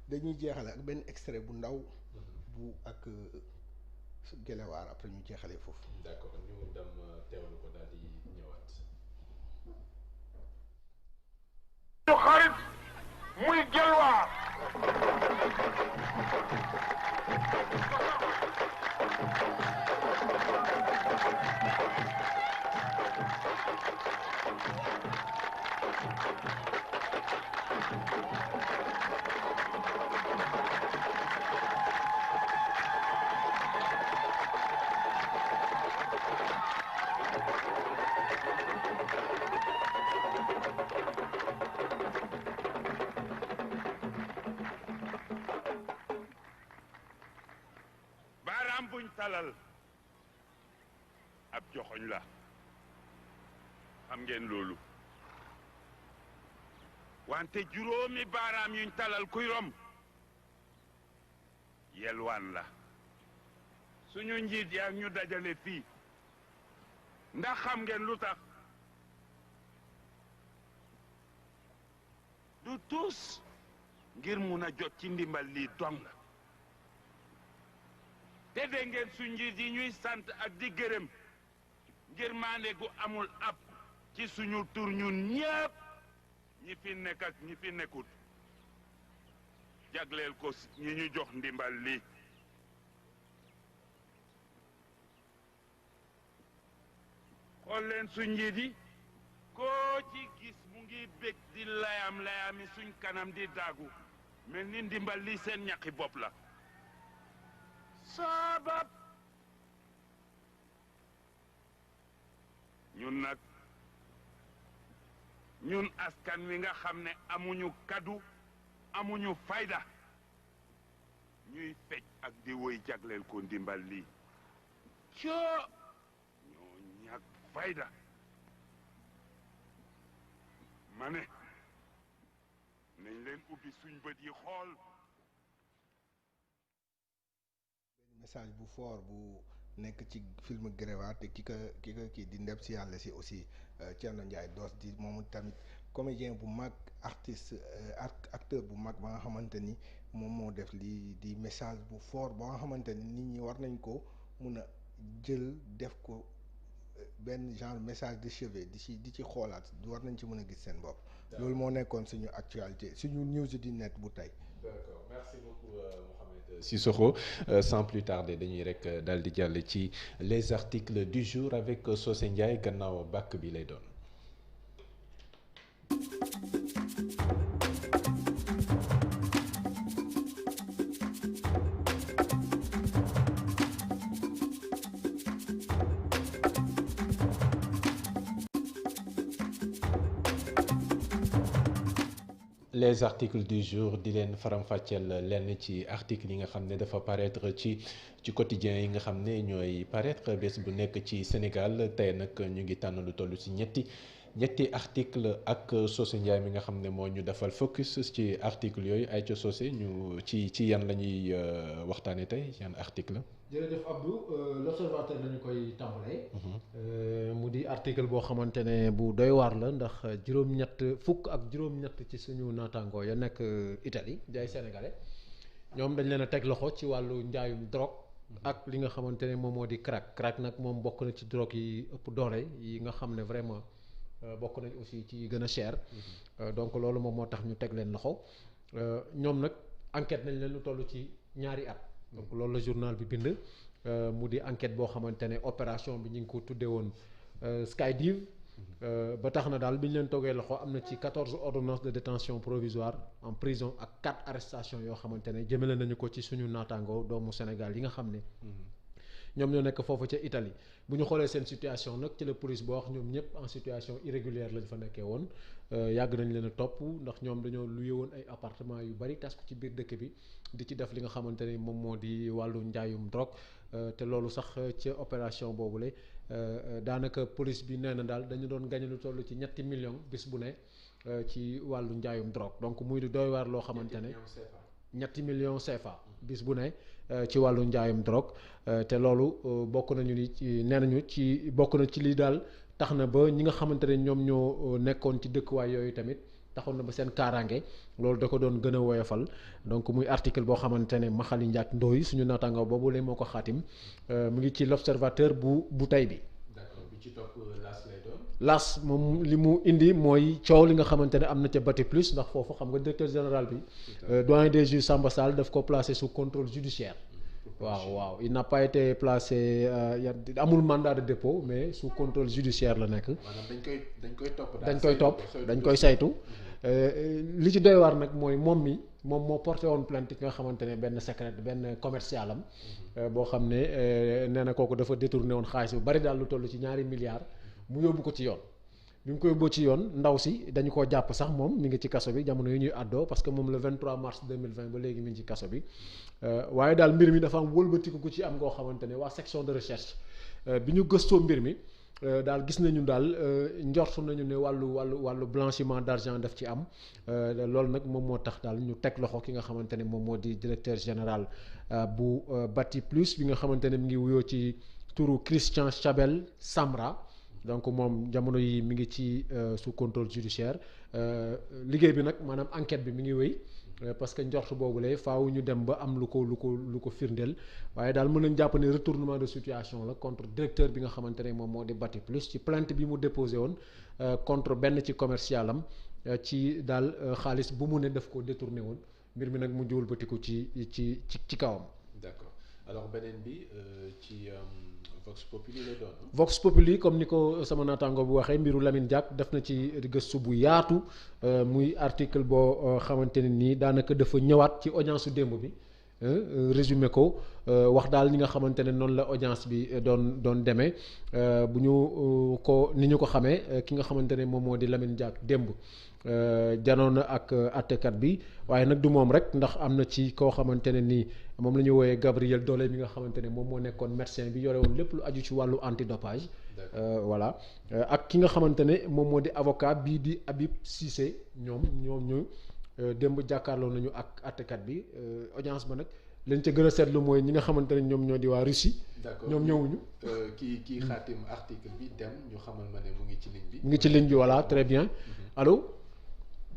dañuy jeexale ak benn extrait bu ndaw bu ak Gelawaar après ñu jeexalee foofu. D'accord ñu dem teewlu ko daal di ñëwaat. ñu xarit muy Gelawaar. buñ talal ab joxoñ la xam ngeen loolu wante juróomi baaraam yuñ talal kuy rom yelwaan la suñu njiit yaa ñu dajale fii ndax xam ngeen lu tax du tous ngir mun a jot ci ndimbal lii dong te dégg ngeen su njiit yi ñuy sant ak di gërëm ngir maande gu amul ab ci suñu tur ñun ñépp ñi fi nekk ak ñi fi nekkut jagleel ko ñi ñu jox ndimbal lii xool leen su njiit yi koo ci gis mu ngi bég di layami suñ kanam di daagu mel ni ndimbal lii seen ñaqi bopp la sabab ñun nag ñun askan wi nga xam ne amuñu kaddu amuñu fayda ñuy fecc ak di woy jagleel ko ndimbal lii coo ñoo ñàkk fayda ma ne nañ leen ubbi suñ bët yi xool. message bu fort bu nekk ci film Gréva te ki di ndeb si yàlla si aussi Thierno Ndiaye Doss di moom tamit comédien bu mag artiste acteur bu mag ba nga xamante ni moom moo def lii di message bu fort ba nga xamante ni nit ñi war nañ ko mun a jël def ko benn genre message de chevet di ci xoolaat war nañ ci mën a gis seen bopp. loolu moo nekkoon suñu actualité suñu news du net bu tey. D'accord, merci beaucoup Mohamed Sissoko. Sans plus tarder dañuy rek daal di jàll ci les articles du jour avec Socé Ndiaye gannaaw bàkk bi lay doon. Les articles du jour di leen faram-fàcceel lenn ci articles yi nga xam ne dafa paraître ci quotidien yi nga xam ne ñooy paraître bés bu nekk ci Sénégal tey nag ñu ngi tànn lu toll ci ñetti article ak Socé Ndiaye mi nga xam ne moo ñu defal focus ci article yooyu ay ca Socé ñu ci yan la ñuy waxtaane tey yan article. jërëjëf Abdou l'observateur lañu koy tàmbalee. mu di article boo xamante ne bu doy waar la ndax fukk ak juróom-ñett ci suñu naataangoo ya nekk Italie di ay sénégalais ñoom dañ leen a teg loxo ci wàllu njaayum drogue ak li nga xamante ne moom moo di crack nag moom bokk na ci drogue yi ëpp doole yi nga xam ne vraiment bokk nañ aussi ci gën a cher. donc loolu moom moo tax ñu teg leen loxo ñoom nag enquête nañ leen lu toll ci ñaari at. donc loolu la journal bi bind mu di enquête boo xamante ne opération bi ñu ngi ko tuddee woon Skydive ba tax na daal bi ñu leen toggee loxo am na ci 14 ordonnances de détention provisoire en prison ak 4 arrestations yoo xamante ne jëmale nañu ko ci suñu naataangoo doomu Sénégal yi nga xam ne ñoom ñoo nekk foofu ca Italie bu ñu xoolee seen situation nag ci la police boo wax ñoom ñëpp en situation irrégulière lañ fa nekkee woon yàgg nañ leen a topp ndax ñoom dañoo luye woon ay appartement yu bari tas ko ci biir dëkk bi di ci def li nga xamante ni moom moo di wàllu njaayum drogue te loolu sax ca opération boobule daanaka police bi nee na daal dañu doon gañe lu toll ci 3 millions bis bu ne ci wàllu njaayum drogue donc muy di doy waar loo xamante ne 3 millions CFA bis bu ne ci wàllu njaayum drogue te loolu bokk nañu ni nee nañu ci bokk na ci li daal tax na ba ñi nga xamante ne ñoom ñoo nekkoon ci dëkkuwaay yooyu tamit taxoon na ba seen kaaraange loolu da ko doon gën a woyofal donc muy article boo xamante ne Maxali Ndiak Ndoye suñu naataango boobu la moo ko xaatim mu ngi ci l'observateur bu tey bi. D'accord, bi ci topp L'As lay doon. L'As moom li mu indi mooy coow li nga xamante ne am na ca Bati Plus ndax foofu xam nga directeur général bi doyen des juges Samba Sall daf ko placé sous contrôle judiciaire. waaw il n'a pas été placé amul mandat de dépôt mais sous contrôle judiciaire la nekk. maanaam dañ koy topp. dañ koy saytu. li ci doy waar nag mooy moom moo porté woon plainte ki nga xamante ne benn commercial am. boo xam ne nee na kooku dafa détourné woon xaalis bu bari daal lu toll ci 2 milliards mu yóbbu ko ci yoon. bi mu ko yóbboo ci yoon ndaw si dañu koo jàpp sax moom mi ngi ci kaso bi jamono yi ñuy àddoo parce que moom le 23 mars 2020 ba léegi mi ngi ci kaso bi waaye daal mbir mi dafa am wëlbatiku ku ci am ngoo xamante ne waa section de recherche bi ñu gëstoo mbir mi daal gis nañu daal njortu nañu ne wàllu blanchiment d'argent daf ci am loolu nag moom moo tax daal ñu teg loxo ki nga xamante ne moom moo di directeur général bu Bati Plus bi nga xamante ne mi ngi wuyoo ci turu Christian Chabel Samra. donc moom jamono yi mi ngi ci sous contrôle judiciaire liggéey bi nag maanaam enquête bi mi ngi wéy parce que njort boobule faaw ñu dem ba am lu ko firndeel waaye daal mën nañ jàpp ne retournement de situation la contre directeur bi nga xamante ne moom moo di Bati Plus ci plainte bi mu déposé woon contre benn ci commercial am ci daal xaalis bu mu ne daf ko détourné woon mbir mi nag mu jiwul batiku ci kawam. D'accord alors beneen bi ci. Vox Populi la doon. Vox Populi comme ni ko sama naataango bu waxee mbiru Lamine Diack def na ci gëstu bu yaatu muy article boo xamante ne nii daanaka dafa ñëwaat ci audience su démb bi résumé ko wax daal ñi nga xamante ne noonu la audience bi doon demee bu ñu ko ni ñu ko xamee ki nga xamante ne moom moo di Lamine Diack démb janoon na ak àttekat bi waaye nag du moom rek ndax am na ci koo xamante ne nii moom la ñu wooyee Gabriel Dollé mi nga xamante ne moom moo nekkoon médecin bi yore woon lépp lu aju ci wàllu antidopage. Voilà ak ki nga xamante ne moom moo di avocat bii di Habib Cissé ñoom ñu démb jàkkaarloo nañu ak àttekat bi audience ba nag lañ ca gën a seetlu mooy ñi nga xamante ne ñoom ñoo di waa Russie. d'accord ñoom ñëwuñu. kii xaatim article bi dem ñu xamal ma ne mu ngi ci ligne bi. mu ngi ci ligne bi voilà très bien allo.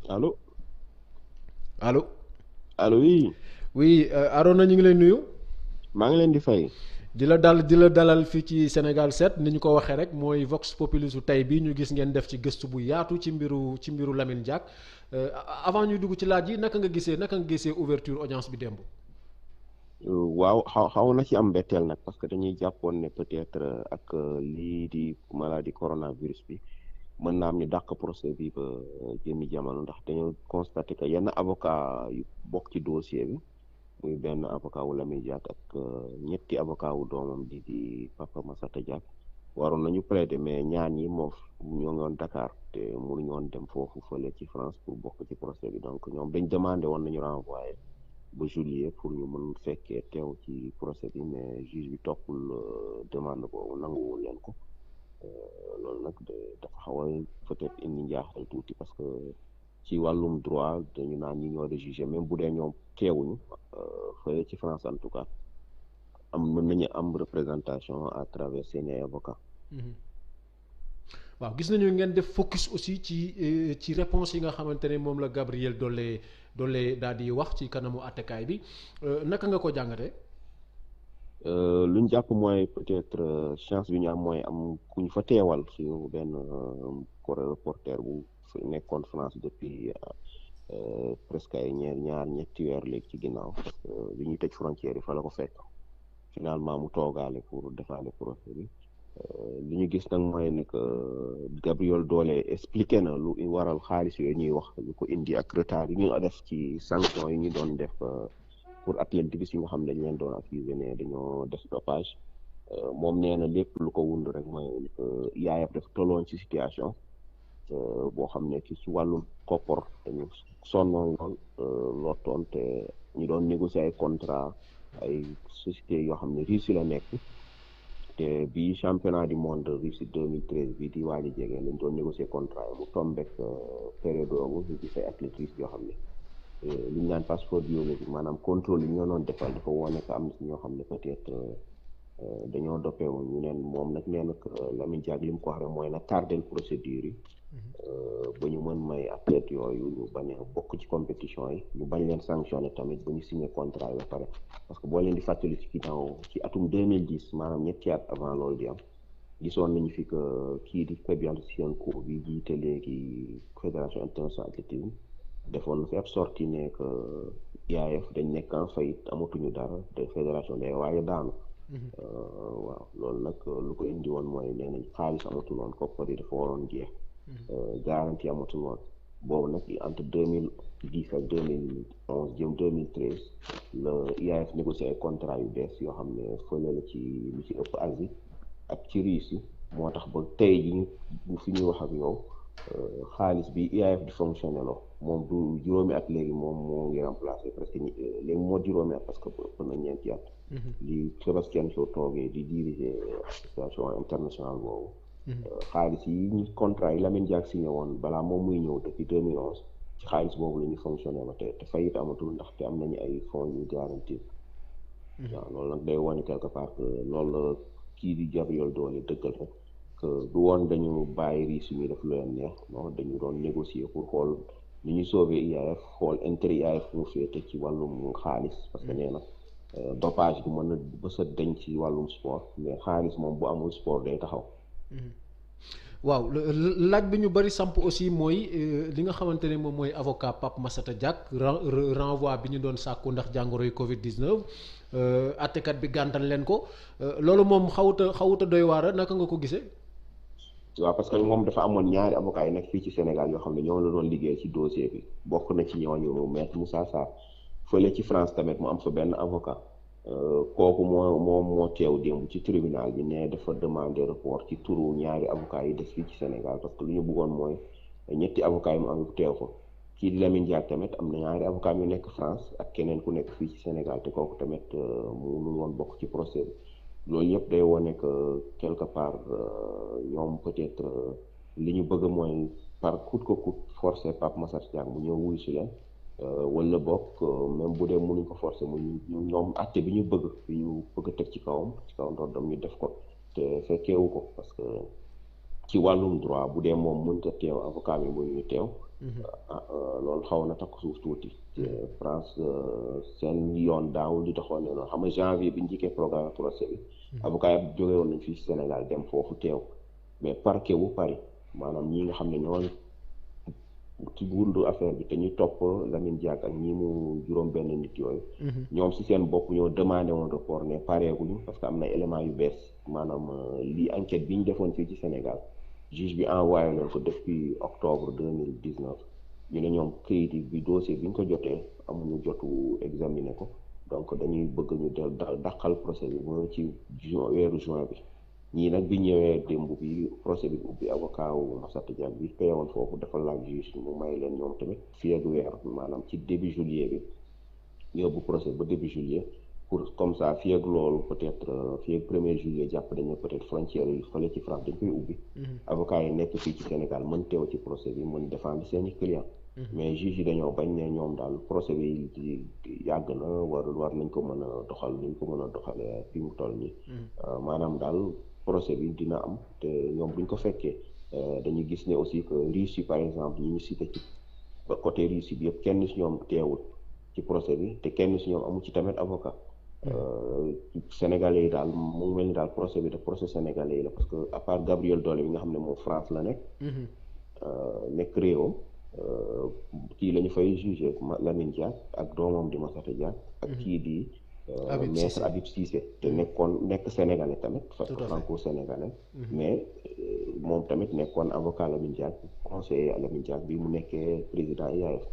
allo. allo. allo oui. oui Arona ñu ngi lay nuyu. maa ngi leen di fay. di la dalal fii ci Sénégal 7 ni ñu ko waxee rek mooy Vox Populi su tey bi ñu gis ngeen def ci gëstu bu yaatu ci mbiru Lamine Diack avant ñuy dugg ci laaj yi naka nga gisee ouverture audience bi démb. waaw xaw na ci am mbetteel nag parce que dañuy jàppoon ne peut-être ak lii di maladie coronavirus bi mën naa am ñu dàq procès bi ba jëmi jamono ndax dañoo constaté que yenn avocat yu bokk ci dossier bi muy benn avocat wu Lamine Diack ak ñetti avocat wu doomam di Papa Massata Diack waroon nañu plaider mais ñaar ñi ñoo ngi woon Dakar te mënuñu woon dem foofu fële ci France pour bokk ci procès bi donc ñoom dañ demandé woon nañu renvoyer ba juillet pour ñu mën fekkee teew ci procès bi mais juge bi toppul demande boobu nanguwul leen ko loolu nag dafa xaw a peut-être indi njaaxal tuuti parce que ci wàllum droit dañu naan ñi ñoo de juger même bu dee ñoom teewuñu fële ci France en tout cas mën nañu am représentation à travers seen ay avocats. waaw gis nañu ngeen def focus aussi ci réponse yi nga xamante ne moom la Gabriel Dollé daal di wax ci kanamu àttekaay bi naka nga ko jàngatee. lu ñu jàpp mooy peut-être chance bi ñu am mooy am ku ñu fa teewal suñu benn reporter bu nekkoon France depuis presque ay ñetti weer léegi ci ginnaaw parce que bi ñuy tëj frontière yi fa la ko fekk finalement mu toogaale pour defaale procès bi li ñu gis nag mooy ne que Gabriel Dollé expliqué na lu waral xaalis yooyu ñuy wax lu ko indi ak retard yi ñu def ci sanction yi ñu doon def pour athlètes yi nga xam ne dañ leen doon accusé ne dañoo def dopage moom nee na lépp lu ko wund rek mooy yaayam dafa tolloon ci situation boo xam ne ci wàllum koppor dañu sonnoon lool lottoon te ñu doon négocier ay contrat ay sociétés yoo xam ne Russie la nekk te bi championnat du monde Russie 2013 bi di waaj a jege lañ doon négocier contrat yi mu tombé période boobu ñu gis ay athlètes yoo xam ne li ñu naan passeport biologique maanaam contrôle yi ñoo doon defal dafa wone que am na si ñoo xam ne peut-être dañoo dopé woon ñu neen moom nag nee na Lamine Diack li mu ko wax rek mooy na tardel procédure yi ba ñu mën may athlètes yooyu ñu bañ a bokk ci compétition yi ñu bañ leen sanctionné tamit ba ñu signé contrat yi ba pare parce que boo leen di fàttali ci ginnaaw ci atum 2010 maanaam ñetti at avant loolu di am gisoon nañu fi que kii di Fabian Sioncourt bi jiite léegi fédération internationale athlétisme defoon na fi ab sortie ne que IAAF dañ nekk en faillite amatuñu dara te fédération day waaye daanu waaw loolu nag lu ko indi woon mooy nee nañ xaalis amatul woon koppar yi dafa waroon jeex garantie amatul woon boobu nag entre 2010 ak 2011 jëm 2013 la IAAF négocié ay contrat yu bees yoo xam ne fële la ci lu ci ëpp Asie ak ci Russie moo tax ba tey ji fi ñuy wax ak yow xaalis bi IAAF di fonctionné loo moom du juróomi at léegi moom moo ngi remplacé presque léegi moo juróomi at parce que ëpp na ñeenti at li Sébastien Coe toogee di diriger association internationale boobu xaalis yi ñu contrat yi Lamine Diack signé woon balaa moom muy ñëw depuis 2011 ci xaalis boobu la ñu fonctionné la te fayit amatul ndaxte am nañu ay fonds yu garantie waaw loolu nag day wane quelque part que loolu la kii di Gabriel Dollé dëggal rek que du woon dañu bàyyi Russie mi def lu leen neex non dañu doon négocier pour xool ni ñuy sauver IAAF xool intérêt IAAF mu féete ci wàllum xaalis parce que nee na dopage bi mën na bës a denc ci wàllum sport mais xaalis moom bu amul sport day taxaw. waaw laaj bi ñu bari samp aussi mooy li nga xamante ne moom mooy avocat Pape Massata Diack renvoi bi ñu doon sàkku ndax jàngoroy Covid 19 àttekat bi gàntal leen ko loolu moom xawuta doy waar naka nga ko gisee. waaw parce que moom dafa amoon ñaari avocat yi nekk fii ci Sénégal yoo xam ne ñoo la doon liggéey ci dossier bi bokk na ci ñooñu maître Moussa Sarr fële ci France tamit mu am fa benn avocat kooku moo teew démb ci tribunal bi ne dafa demander report ci turu ñaari avocat yi des fii ci Sénégal parce que lu ñu bëggoon mooy ñetti avocat yi mu am teew fa kii di Lamine Diack tamit am na ñaari avocat yu nekk France ak keneen ku nekk fii ci Sénégal te kooku tamit mënul woon bokk ci procès bi loolu yëpp day wone que quelque part ñoom peut-être li ñu bëgg mooy par coûte que coûte forcer Pape Massata Diack mu ñëw wuyu si leen wala bokk même bu dee mënuñ ko forcer mu ñoom àtte bi ñu bëgg a teg ci kaw ndoddam ñu def ko te fekkeewu ko parce que ci wàllum droit bu dee moom mënta teew avocat bi mënuñu teew loolu xaw na takk suuf tuuti te France seen yoon daawul di doxoon ne noonu xam nga janvier bi njëkkee programme procès bi avocat yi jóge woon nañ fii ci Sénégal dem foofu teew mais parquet bu Paris maanaam ñi nga xam ne ñoo ci wundu affaire bi te ñu topp Lamine Diack ak ñi mu juróom benn nit yooyu ñoom ci seen bopp ñoo demandé woon report ne pareeguñu parce que am na élément yu bees maanaam lii enquête bi ñu defoon fii ci Sénégal juge bi envoyé leen ko depuis octobre 2019 ñu ne ñoom këyit bi dossier bi ñu ko jotee amuñu jotu examiner ko donc dañuy bëgg ñu dàqal procès bi ba ci weeru juin bi ñii nag bi ñëwee démb bi procès bi ubbi avocat wu Massata Diack bi payewoon foofu dafa laaj juge mu may leen ñoom tamit fii ak weer maanaam ci début juillet bi yóbbu procès ba début juillet pour comme ça fii ak loolu peut-être fii ak 1er juillet jàpp dañu peut-être frontières yi fële ci France dañ koy ubbi avocat yi nekk fii ci Sénégal mën teew ci procès bi mën défendre seeni client mais juge yi dañoo bañ ne ñoom daal procès bi yàgg na war nañ ko mën a doxal niñ ko mën a doxalee fi mu toll nii maanaam daal procès bi dina am te ñoom buñ ko fekkee dañuy gis ne aussi que Russie par exemple ñi ñu cité ci ba côté Russie bi yëpp kenn si ñoom teewul ci procès bi te kenn si ñoom amu ci tamit avocat sénégalais yi daal mu ngi mel ni daal procès bi de procès sénégalais yi la parce que à part Gabriel Dollé bi nga xam ne moom France la nekk réewam kii la ñu fay jugé Lamine Diack ak doomam di Massata Diack ak kii di maître Habib Cissé te nekk sénégalais tamit franco-sénégalais mais moom tamit nekkoon avocat Lamine Diack conseiller Lamine Diack bi mu nekkee président IAAF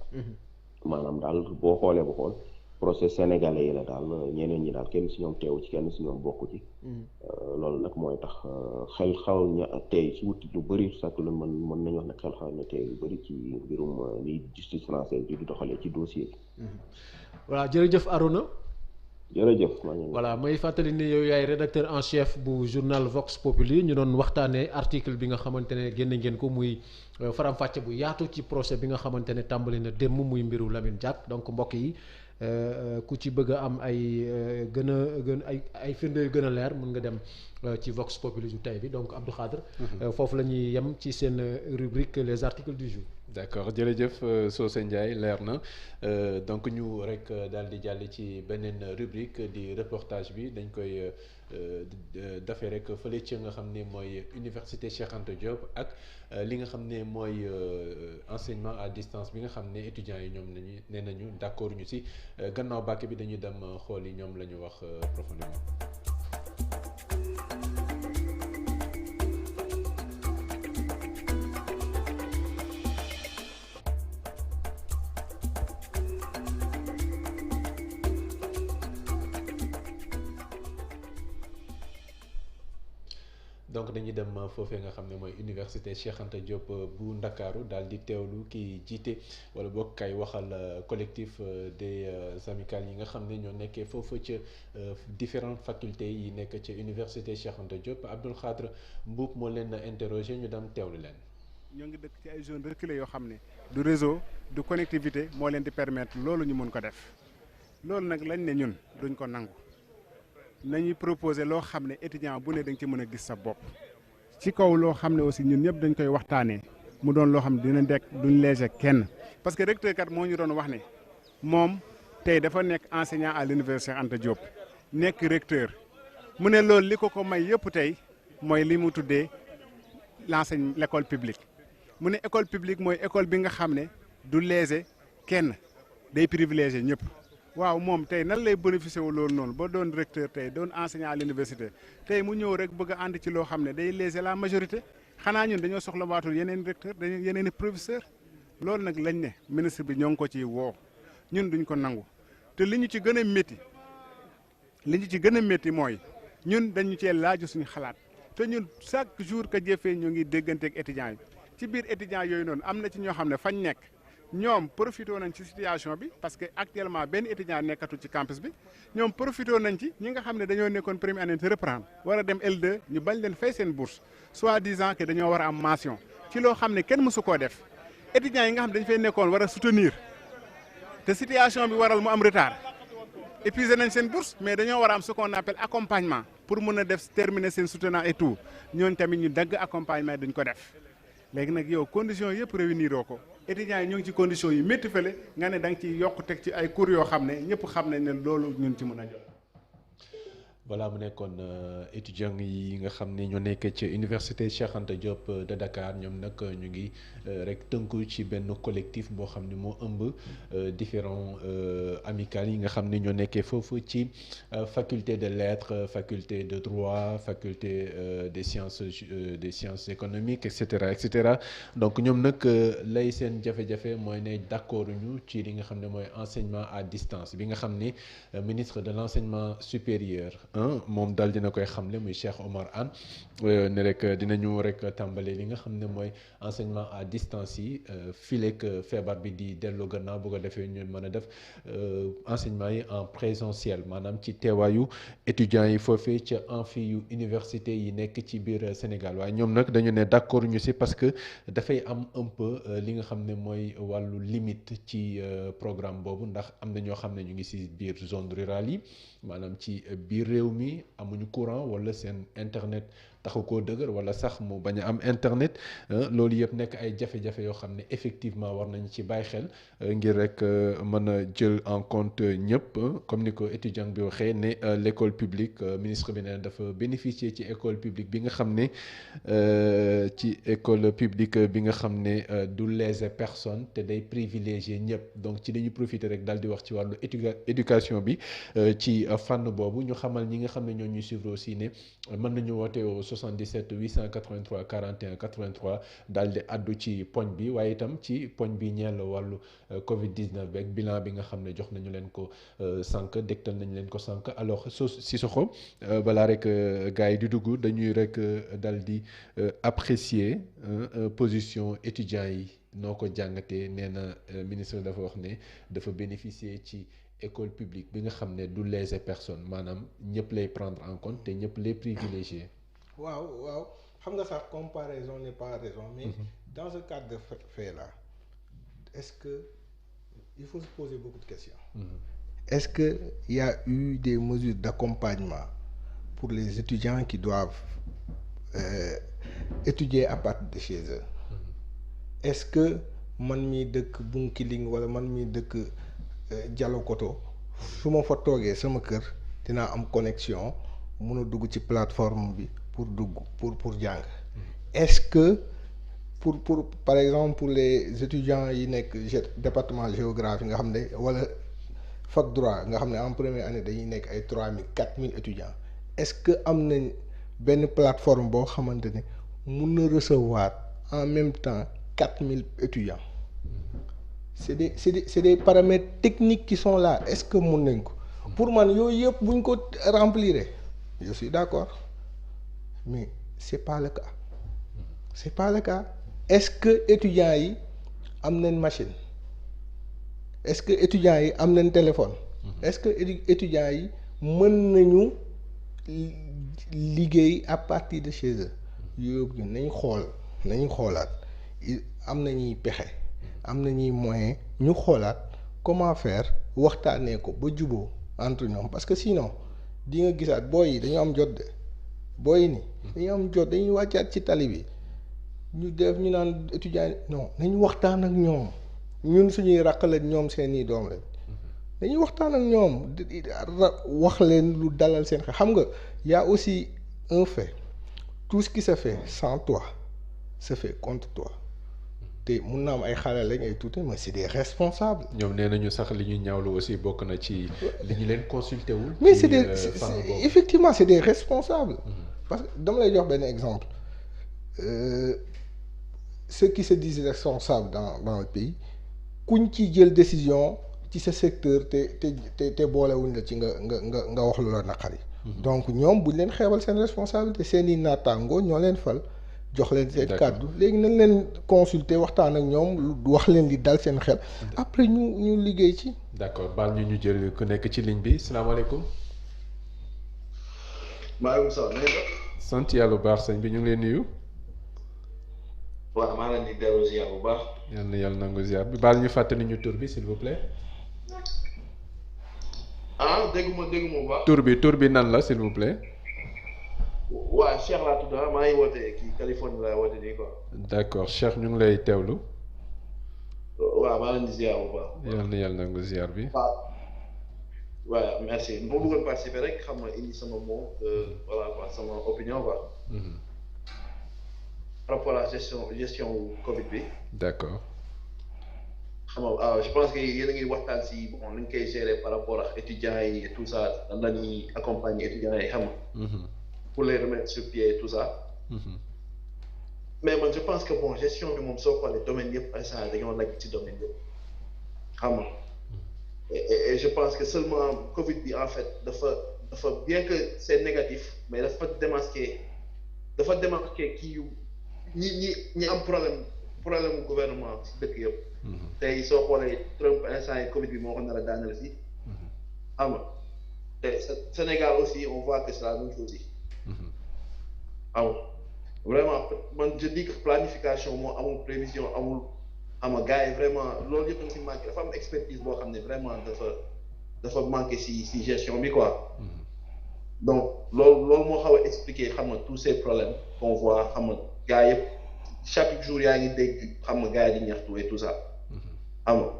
maanaam daal boo xoolee ba xool procès sénégalais yi la daal ñeneen ñi daal kenn si ñoom teewu ci kenn si ñoom bokku ci loolu nag mooy tax xel xaw na tey ci wuti lu bëri sax lu mën nañu wax ne xel xaw na tey lu bëri ci mbirum li justice française bi di doxalee ci dossier bi voilà jërëjëf Arouna jërëjëf voilà may fàttali ni yow yaay rédacteur en chef bu journal Vox Populi ñu doon waxtaanee article bi nga xamante ne génne ngeen ko muy faram-fàcce bu yaatu ci procès bi nga xamante ne tàmbali na démb muy mbiru Lamine Diack donc mbokk yi ku ci bëgg a am ay ay firnde yu gën a leer mën nga dem ci Vox Populi du tey bi donc Abdou Khadre foofu la ñuy yem ci seen rubrique les articles du jour. d'accord jërëjëf Socé Ndiaye leer na donc ñu rek daal di jàll ci beneen rubrique di reportage bi dañ koy dafee rek fële ci nga xam ne mooy université Cheikh Anta Diop ak li nga xam ne mooy enseignement à distance bi nga xam ne étudiants yi ñoom nañu nee nañu d'accord ñu ci gannaaw bàkk bi dañuy dem xool yi ñoom la ñu wax profondément. donc dañuy dem foofee nga xam ne mooy université Cheikh Anta Diop bu Ndakaaru daal di teewlu ki jiite wala boog kay waxal collectif des amicales yi nga xam ne ñoo nekkee foofu ca différentes facultés yi nekk ca université Cheikh Anta Diop Abdou Khadre Mboup moo leen interroger ñu dem teewlu leen. ñoo ngi dëkk ci ay zones reculées yoo xam ne du réseau du connectivité moo leen di permettre loolu ñu mën ko def loolu nag lañ ne ñun duñ ko nangu. nañuy proposer loo xam ne étudiant bu ne da nga ci mën a gis sa bopp ci kaw loo xam ne aussi ñun ñëpp dañ koy waxtaanee mu doon loo xam ne dina dekk duñ léger kenn parce que recteur kat moo ñu doon wax ne moom tey dafa nekk enseignant à l'université Anta Diop nekk recteur mu ne loolu li ko may yëpp tey mooy li mu tuddee l'école publique mu ne école publique mooy école bi nga xam ne du léger kenn day privilégier ñëpp. waaw moom tey nan lay bénéficier wu loolu noonu ba doon recteur tey doon enseignant à l'université tey mu ñëw rek bëgg a ànd ci loo xam ne day léser la majorité xanaa ñun dañoo soxla waatul yeneen recteur dañu yeneen i professeur loolu nag lañ ne ministre bi ñoo ngi ko ciy woo ñun duñ ko nangu te li ñu ci gën a métti mooy ñun dañu cee laaju suñu xalaat te ñun chaque jour que jëfee ñu ngi dégganteeg étudiants yi ci biir étudiants yooyu noonu am na ci ñoo xam ne fañ nekk ñoom profité nañ ci situation bi parce que actuellement benn étudiant nekkatu ci campus bi ñoom profité nañ ci ñi nga xam ne dañoo nekkoon première année te reprendre war a dem L2 ñu bañ leen fay seen bourse soi-disant que dañoo war a am mention ci loo xam ne kenn mësu koo def étudiants yi nga xam ne dañ fay nekkoon war a soutenir te situation bi waral mu am retard épuisé nañ seen bourse mais dañoo war a am ce qu'on appelle accompagnement pour mun a def terminer seen soutenant et tout ñooñu tamit ñu dagg accompagnement duñ ko def léegi nag yow conditions yëpp réunir oo ko étudiants yi ñu ngi ci conditions yi métti fële nga ne da nga ciy yokk teg ci ay cours yoo xam ne ñëpp xam nañ ne loolu ñun ci mën a jot. voilà mu nekkoon étudiants yi nga xam ne ñoo nekk ci université Cheikh Anta Diop de Dakar ñoom nag ñu ngi rek tënku ci benn collectif boo xam ne moo ëmb différents amicales yi nga xam ne ñoo nekkee foofu ci faculté de lettres faculté de droit faculté des sciences économiques et cetera donc ñoom nag lay seen jafe-jafe mooy ne d'accord ñu ci li nga xam ne mooy enseignement à distance bi nga xam ne ministre de l'enseignement supérieur moom daal dina koy xamle muy Cheikh Omar Anne ne rek dinañu rek tàmbale li nga xam ne mooy enseignement à distance yi fileek feebar bi di dellu gannaaw bu ko defee ñu mën a def enseignement yi en présentiel maanaam ci teewaayu étudiants yi foofee ca amphi yu université yi nekk ci biir Sénégal waaye ñoom nag dañu ne d'accord ñu si parce que dafay am un peu li nga xam ne mooy wàllu limite ci programme boobu ndax am na ñoo xam ne ñu ngi si biir zone rurale yi maanaam ci biir réew mi amuñu courant wala seen internet taxu koo dëgër wala sax mu bañ a am internet loolu yëpp nekk ay jafe-jafe yoo xam ne effectivement war nañu ci bàyyi xel ngir rek mën a jël en compte ñëpp comme ni ko étudiant bi waxee ne l'école publique ministre bi ne dafa bénéficier ci école publique bi nga xam ne du léser personne te day privilégier ñëpp donc ci dañuy profiter rek daal di wax ci wàllu éducation bi ci fànn boobu ñu xamal ñi nga xam ne ñoo ñuy suivre aussi ne mën nañu woote au 77 883 41 83 daal di addu ci poñ bi waaye itam ci poñ bi ñeel wàllu Covid 19 beeg bilan bi nga xam ne jox nañu leen ko sànq dégtal nañu leen ko sànq alors Sissoko balaa rek gars yi di dugg dañuy rek dal di apprécier position étudiants yi noo ko jàngatee nee na ministre dafa wax ne dafa bénéficier ci école publique bi nga xam ne du léser personne maanaam ñëpp lay prendre en compte te ñëpp lay privilégier. waaw xam nga sax comparaison n'est pas raison mais dans ce cadre de fait là est-ce que il faut se poser beaucoup de questions. Est-ce que il y a eu des mesures d'accompagnement pour les étudiants qui doivent étudier à partir de chez eux. Est-ce que man mi dëkk Bunkiling wala man mi dëkk Dialokoto su ma fa toogee sama kër dinaa am connexion mun a dugg ci plateforme bi pour jàng. Est-ce que pour par exemple pour les étudiants yi nekk département géographie nga xam ne wala fac droit nga xam ne en première année dañuy nekk ay 3000 4000 étudiants est-ce que am nañ benn plateforme boo xamante ne mun na recevoir en même temps 4000 étudiants c'est des paramètres techniques qui sont là est-ce que mun nañ ko pour man yooyu yëpp buñ ko remplir je suis d'accord mais c'est pas le cas est-ce que étudiants yi am nañ machine est-ce que étudiants yi am nañ téléphone est-ce que étudiants yi mën nañu liggéey à partir de chez eux yooyu nañ xoolaat am nañuy pexe am nañuy moyen ñu xoolaat comment faire waxtaanee ko ba juboo entre ñoom parce que sinon di nga gisaat booy yi dañu am jot de booy yi ni dañu am jot dañuy wàccaat ci tali bi ñu def ñu naan étudiant non nañu waxtaan ak ñoom ñun suñuy raq la ñoom seeni doom lañ dañuy waxtaan ak ñoom wax leen lu dalal seen xel xam nga y a aussi un fait tout ce qui se fait sans toi se fait contre toi te mun naa am ay xale lañ ay tuuti mais c'est des responsables. ñoom nee nañu sax li ñuy ñaawlu aussi bokk na ci li ñu leen consulté wul. mais c'est des effectivement c'est des responsables. parce que dama lay jox benn exemple ceux qui se disent responsables dans le pays kuñ ci jël décision ci sa secteur te boolewuñ la ci nga wax lu la naqari. donc ñoom buñ leen xeebal seen responsabilité seen i naataangoo ñoo leen fal. jox leen seen kàddu léegi nañ leen consulter waxtaan ak ñoom wax leen li dal seen xel après ñu liggéey ci. d'accord baal ñu jël ku nekk ci ligne bi salaamaaleykum. maaleykum salaam. sant yàlla bu baax sëñ bi ñu ngi leen nuyu. waaw maa ngi leen di dellu ziar bu baax. yal na yàlla nangu ziar bi baal ñu fàttali ñu tur bi s'il vous plaît. dégguma bu baax. tur bi nan la s'il vous plaît. waaw Cheikh laa tudd maa ngi woote kii Californie laa woote nii quoi. d'accord Cheikh ñu ngi lay teewlu. waaw maa leen di ziar bu baax. yal na yàlla nangu ziar bi. waaw merci moo bëggoon participer rek xam nga indi sama mot voilà quoi sama opinion quoi. par rapport à gestion Covid bi. d'accord. xam nga je pense que yéen a ngi waxtaan si bon ni ñu koy gérer par rapport ak étudiants yi et tout ça nan la ñuy accompagner étudiants yi xam nga. pour les remettre sur pied et tout ça. mais man je pense que bon gestion bi moom soo xoolee domaine yëpp instant dañoo lajj ci domaine yëpp xam nga. et je pense que seulement Covid bi en fait dafa bien que c'est négatif mais dafa démarquer kii yu ñi am problème mu gouvernement si dëkk yëpp. tey soo xoolee Trump instant yi Covid bi moo ko nar a daaneel si. xam nga te Sénégal aussi on voit que c'est la même chose. waaw vraiment man je dis que planification moo amul prévision amul ama gars yi vraiment loolu yëpp dafa si manqué dafa am expertise boo xam ne vraiment dafa manqué si gestion bi quoi. donc loolu moo xaw a expliquer xam nga tous ces problèmes qu'on voit xam nga gars yëpp chaque jour yaa ngi dégg xam nga gars yi di ñaxtu et tout ça. xam nga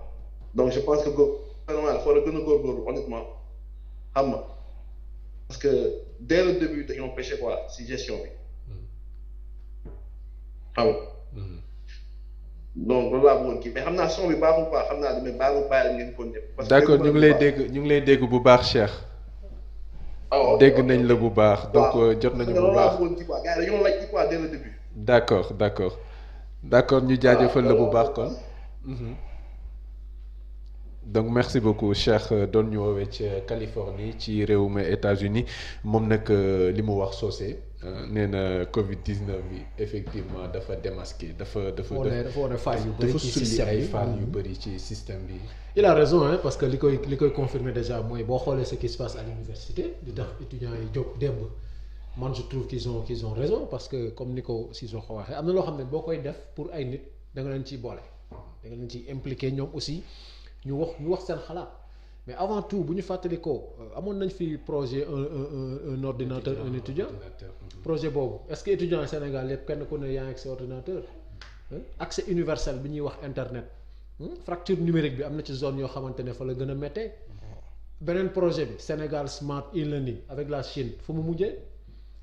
donc je pense que gouvernement dafa war a gën a góorgóorlu honnêtement xam nga parce que dès le début dañoo pêché quoi si gestion bi. xam nga. donc loolu laa bëggoon kii mais xam naa son bi baaxul quoi xam naa damay bàyyi ngeen ko def. parce que d'accord ñu ngi lay dégg bu baax Cheikh. dégg nañ la bu baax. donc jot nañu bu baax loolu laa bëggoon kii quoi gars yi dañoo laaj kii quoi dès le début. d'accord ñu jaajëfal la bu baax kon. donc merci beaucoup Cheikh doon ñu woowee ci Californie ci réewum États-Unis moom nag li mu wax soose nee na Covid 19 bi effectivement dafa démasqué dafa wane failles yu bëri ci système bi ay failles yu bëri ci système bi. il a raison hein parce que li koy confirmer déjà mooy boo xoolee ce qui se passe à l'université di tax étudiants yi jóg démb man je trouve qu'ils ont raison parce que comme ni ko Cissokho ko waxee am na loo xam ne boo koy def pour ay nit da nga leen ciy boole da nga leen ciy impliqué ñoom aussi. ñu wax seen xalaat mais avant tout bu ñu fàttali ko amoon nañ fi projet un ordinateur un étudiant projet boobu est-ce que étudiant Sénégal yëpp kenn ku ne yaa ngi ak sa ordinateur accès universel bi ñuy wax internet fracture numérique bi am na ci zone yoo xamante ne fa la gën a méttee beneen projet bi Sénégal Smart e-learning avec la Chine fu mu mujjee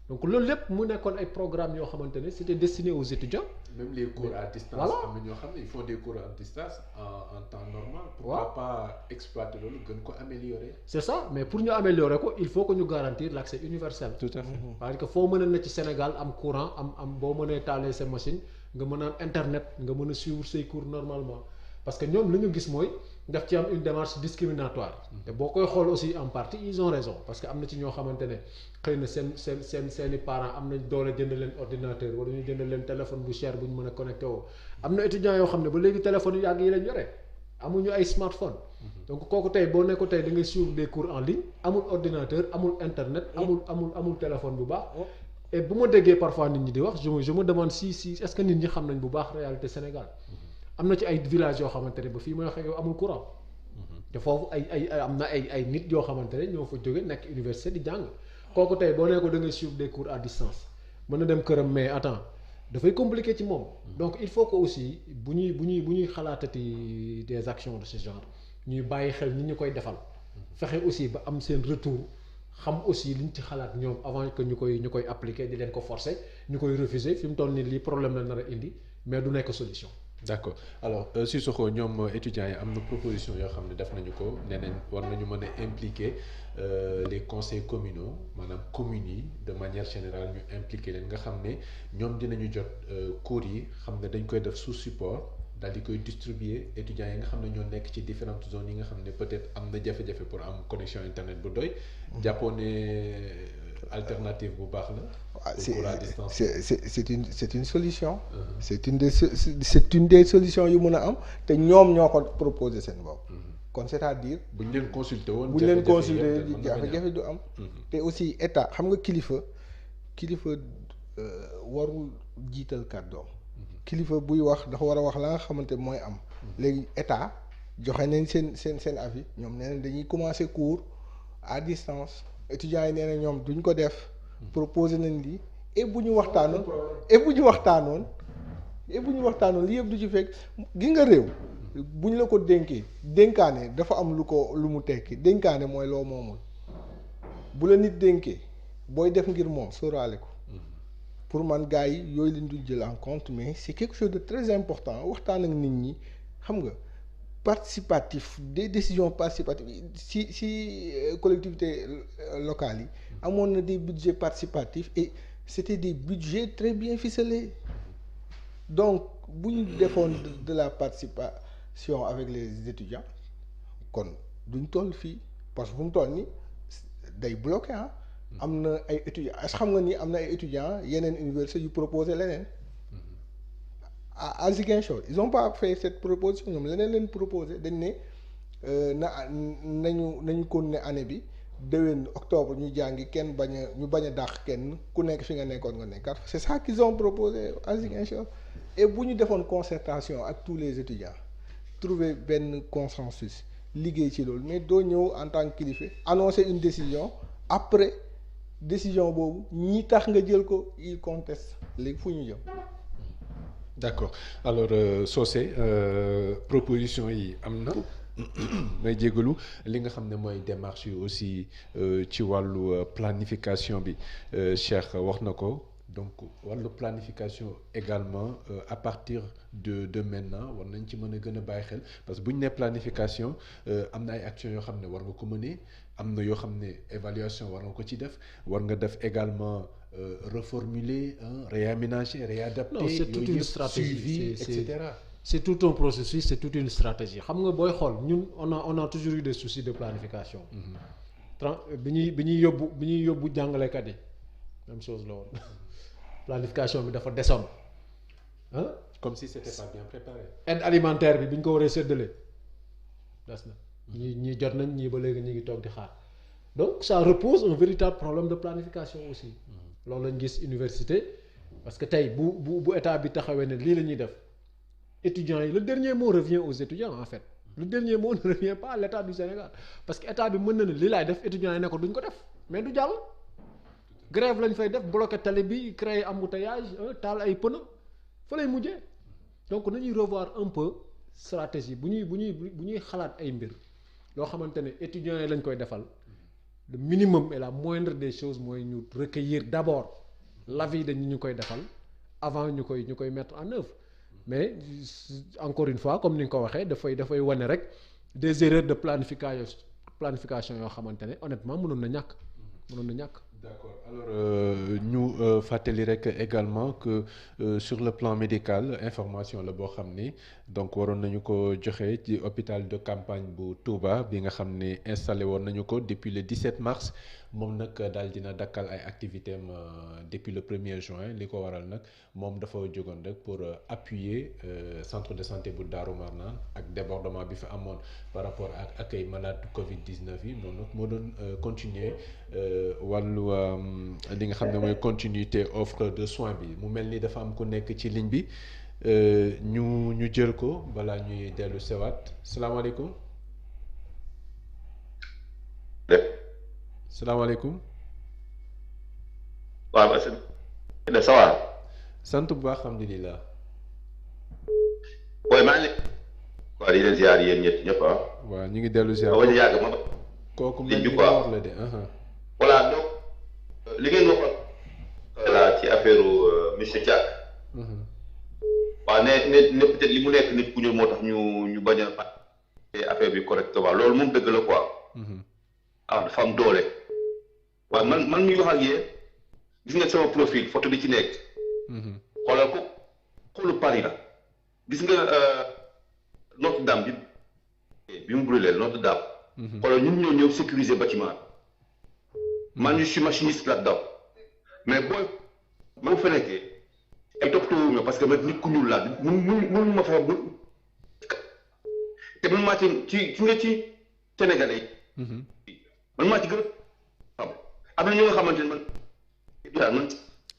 donc loolu lépp mu nekkoon ay programmes yoo xamante ne c'était destiné aux étudiants. même les cours à distance. voilà am na ñoo xam ne ils font des cours à distance en temps normal. pourquoi pas exploiter loolu gën ko améliorer. c'est ça mais pour ñu améliorer ko il faut que ñu garantir l'accès universel. tout à fait parce que foo mën a ne ci Sénégal am courant am boo mënee taalee sa machine nga mën a am internet nga mën a suivre say cours normalement parce que ñoom li ñu gis mooy daf ci am une démarche discriminatoire. te boo koy xool aussi en partie ils ont raison parce que am na ci ñoo xamante ne xëy na seeni parents am nañ doole jënd leen ordinateur wala ñu jënd leen téléphone bu cher bu ñu mën a connecté woo am na étudiants yoo xam ne ba léegi téléphone yu yàgg yi lañ yore amuñu ay smartphone. donc kooku tey boo ne ko tey da ngay suivre des cours en ligne amul ordinateur amul internet. amul téléphone bu baax. et bu ma déggee parfois nit ñi di wax je me demande si est-ce que nit ñi xam nañ bu baax réalité Sénégal. am na ci ay villages yoo xamante ne ba fii may wax ak yow amul courant. te foofu am na ay nit yoo xamante ne ñoo fa jóge nekk université di jàng kooku tey boo nee ko da ngay suivre des cours à distance mën na dem këram mais attends dafay compliqué ci moom. donc il faut que aussi bu ñuy xalaatati des actions de ce genre ñuy bàyyi xel ni ñu koy defal. fexe aussi ba am seen retour xam aussi liñ ci xalaat ñoom avant que ñu koy appliquer di leen ko forcer ñu koy refuser fi mu toll nii lii problème la nar a indi mais du nekk solution. d'accord alors Cissokho ñoom étudiants yi am na proposition yoo xam ne def nañu ko nee nañ war nañu mën a impliquer les conseils communaux maanaam communes yi de manière générale ñu impliquer leen nga xam ne ñoom dinañu jot cours yi xam ne dañ koy def sous support daal di koy distribuer étudiants yi nga xam ne ñoo nekk ci différentes zones yi nga xam ne peut-être am na jafe-jafe pour am connexion internet bu doy. jàppoo ne alternative bu baax la. pour à distance c'est une solution. c'est une des solutions yu mën a am te ñoom ñoo ko proposer seen bopp. kon c'est-à-dire. bu ñu leen consulter woon. bu ñu leen consulter jafe-jafe du am. te aussi état xam nga kilifa warul jiital kàddoom. kilifa buy wax dafa war a wax la nga xamante mooy am. léegi état joxe nañ seen avis ñoom nee nañ dañuy commencer cours à distance étudiants yi nee na ñoom duñ ko def. proposer nañ lii et bu ñu waxtaanoon li yëpp du ci fekk gi nga réew. bu ñu la ko dénkee dénkaane dafa am lu mu tekki dénkaane mooy loo moomul bu la nit dénkee booy def ngir moom sóoraale ko pour man gars yi yooyu leen duñ jël en compte mais c'est quelque chose de très important waxtaan ak nit ñi xam nga participatif des décisions participatives si collectivités locales yi amoon na des budgets participatifs et c'était des budgets très bien ficelés donc bu ñu defoon de la participation avec les étudiants kon duñ toll fii parce que fu mu toll nii day bloqué am na ay étudiants xam nga ni am na ay étudiants yeneen université yu proposé leneen à Ziguinchor ils ont pas fait cette proposition ñoom leneen leen proposé dañ ne nañu continuer année bi déwén octobre ñu jàngi kenn ñu bañ a dàq kenn ku nekk fi nga nekkoon nga nekkaat c'est ça qu'ils ont proposé à Ziguinchor et bu ñu defoon concertation ak tous les étudiants trouver benn consensus liggéey ci loolu mais doo ñëw en tant que kilifa annoncer une décision après décision boobu ñi tax nga jël ko il conteste léegi fu ñu jëm. d'accord alors Socé proposition yi am na may jégalu li nga xam ne mooy démarche yi aussi ci wàllu planification bi Cheikh wax na ko. donc wàllu planification également à partir de maintenant war nañ ci mën a gën a bàyyi xel parce que bu ñu nee planification am na ay actions yoo xam ne war nga ko mënee am na yoo xam ne évaluation war nga ko ci def war nga def également reformuler réaménager réadapter. non c'est toute une stratégie suivi et cetera. c'est tout un processus c'est toute une stratégie xam nga booy xool ñun on a toujours eu des soucis de planification. bi ñuy yóbbu jàngalekat yi même chose la woon. planification bi dafa desoon comme si c'était pas bien préparé. aide alimentaire bi ñu ko waree séddale des na ñii jot nañ ñii ba léegi ñu ngi toog di xaar donc ça repose un véritable problème de planification aussi loolu lañ gis université parce que tey bu état bi taxawee ne lii la ñuy def étudiants yi le dernier mot revient aux étudiants en fait le dernier mot ne revient pas à l'état du Sénégal parce que état bi mën na ne lii laay def étudiants yi ne ko duñ ko def mais du jàll. grève lañ fay def bloqué tali bi créer embouteillage taal ay pneu fa lay mujjee donc nañuy revoir un peu stratégie bu ñuy xalaat ay mbir loo xamante ne étudiants yi lañ koy defal le minimum et la moindre des choses mooy ñu recueillir d'abord l'avis de ñu koy defal avant ñu koy mettre en œuvre mais encore une fois comme ni nga ko waxee dafay wane rek des erreurs de planification yoo xamante ne honnêtement mënoon na ñàkk. D'accord alors ñu fàttali rek également que sur le plan médical information la boo xam ni donc waroon nañu ko joxe ci hôpital de campagne bu Touba bi nga xam ni installé woon nañu ko depuis le 17 mars moom nag daal dina dakkal ay activités am depuis le 1er juin li ko waral nag moom dafa jógoon rek pour appuyer centre de santé bu Darou Marnane ak débordement bi fa amoon par rapport ak accueil malade Covid-19 yi moom nag moo doon continuer wàllu li nga xam ne mooy continuité offre de soins bi mu mel ni dafa am ku nekk ci ligne bi ñu jël ko balaa ñuy dellu sewaat salaamaaleykum. salaamaaleykum. waaw ba ça va. sant bu baax alhamdulilah. booy maa ngi. waaw di leen ziar yéen ñëpp ah. waaw ñu ngi dellu ziar. waaw yàgg ma. kooku mel ni wax la de. voilà donc li ngeen waxoon. voilà ci affaire monsieur Diack. waaw ne peut-être li mu nekk nit ku ñëw moo tax ñu bañ a fàtte affaire bi correctement loolu moom dëgg la quoi. dafa am doole. waaw man miy wax ak yéen gis nga sama profil photo bi ci nekk. xoolal ko xoolu Paris la gis nga Notre-Dame bi mu brûlé Notre-Dame. xoolal ñun ñoo ñëw sécuriser bâtiment bi. man je suis machiniste là-dedans mais boo fa nekkee ay toppatoo wu parce que man nit ku ñuul laa mënu ma fa te man maa ci Sénégalais yi. man maa ci gën a xam am na ñoo nga xamante ne man.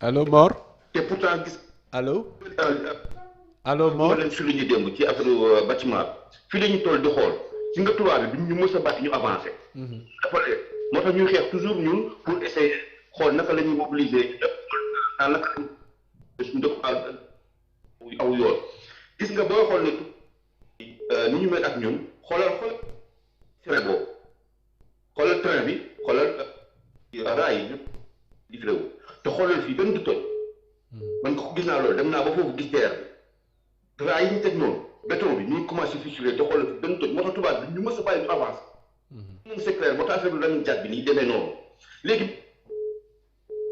allo Mor. te pourtant gis. allo. allo Mor leen fi lu ñu démb ci affaire bâtiment fii la ñu toll di xool ci nga tubaab bi ñu mës a bàtt ñu avancé. dafa lee moo tax ñuy xeex toujours ñun pour essayer xool naka la ñuy mobiliser naka suñu dëkk aw yoon gis nga boo xool ne ni ñu mel ak ñun xoolal train boobu xoolal train bi xoolal raay yi di réew te xoolal fii benn du toj man ko gis naa loolu dem naa ba foofu gis teer bi raay yi ñu teg noonu béton bi ñu ngi commencé fissuré te xoolal fii benn toj moo tax tubaab bi ñu mës a bàyyi ñu avance moom c'est clair moo tax affaire bi lañu jàpp bi nii demee noonu léegi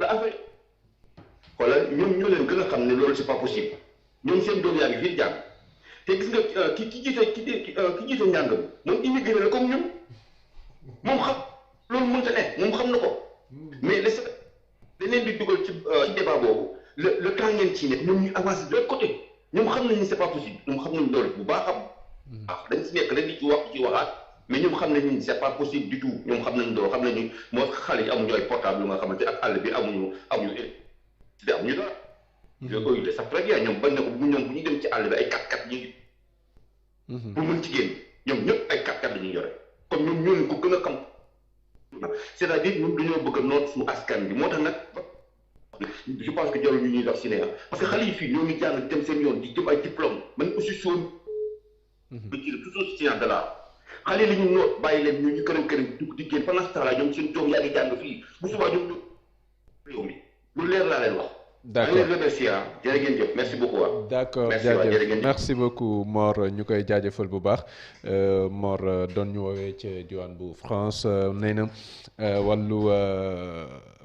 la affaire xoolal ñoom ñoo leen gën a xam ne loolu c'est pas possible ñoom seen doom yaa ngi fii jàng te gis nga ki jiite njàng bi moom immigré la comme ñun moom xam loolu mënta ne moom xam na ko mais dañ leen di dugal ci débat boobu le temps ngeen ci nekk ñoom ñu avancé de l'autre côté ñoom xam nañ ni c'est pas possible ñoom xam nañ loolu bu baax dañ ci nekk rek di ci wax ci waxaat mais ñoom xam nañ ni c'est pas possible du tout ñoom xam nañ loolu xam nañu moo xale yi amuñu ay portable yu nga xamante ak àll bi amuñu dara yooyu de sax très bien ñoom bañ na ko ñoom bu ñu dem ci àll bi ay 4x4 ñu ngi pour mën ci génn ñoom ñëpp ay 4x4 la ñuy yore comme ñoom ñoo leen ko gën a xam c'est-à-dire ñun dañoo bëgg a noot suñu askan bi moo tax nag je pense que jarul ñu ñuy wax cinéma parce que xale yi fii ñoo ngi jàng dem seen yoon di jëm ay diplôme man aussi soon ba ci toujours science de l'art xale yi la ñu noot bàyyi leen ñu këram dugg di génn pendant ce temps là ñoom seen doom yaa ngi jàng fii bu subaa ñoom réew mi lu leer laa leen wax. d'accord jërë ngeen jëf merci beaucoup. d'accord jaajëf merci beaucoup Mor ñu koy jaajëfal bu baax Mor doon ñu woowee ca diwaan bu France nee na wàllu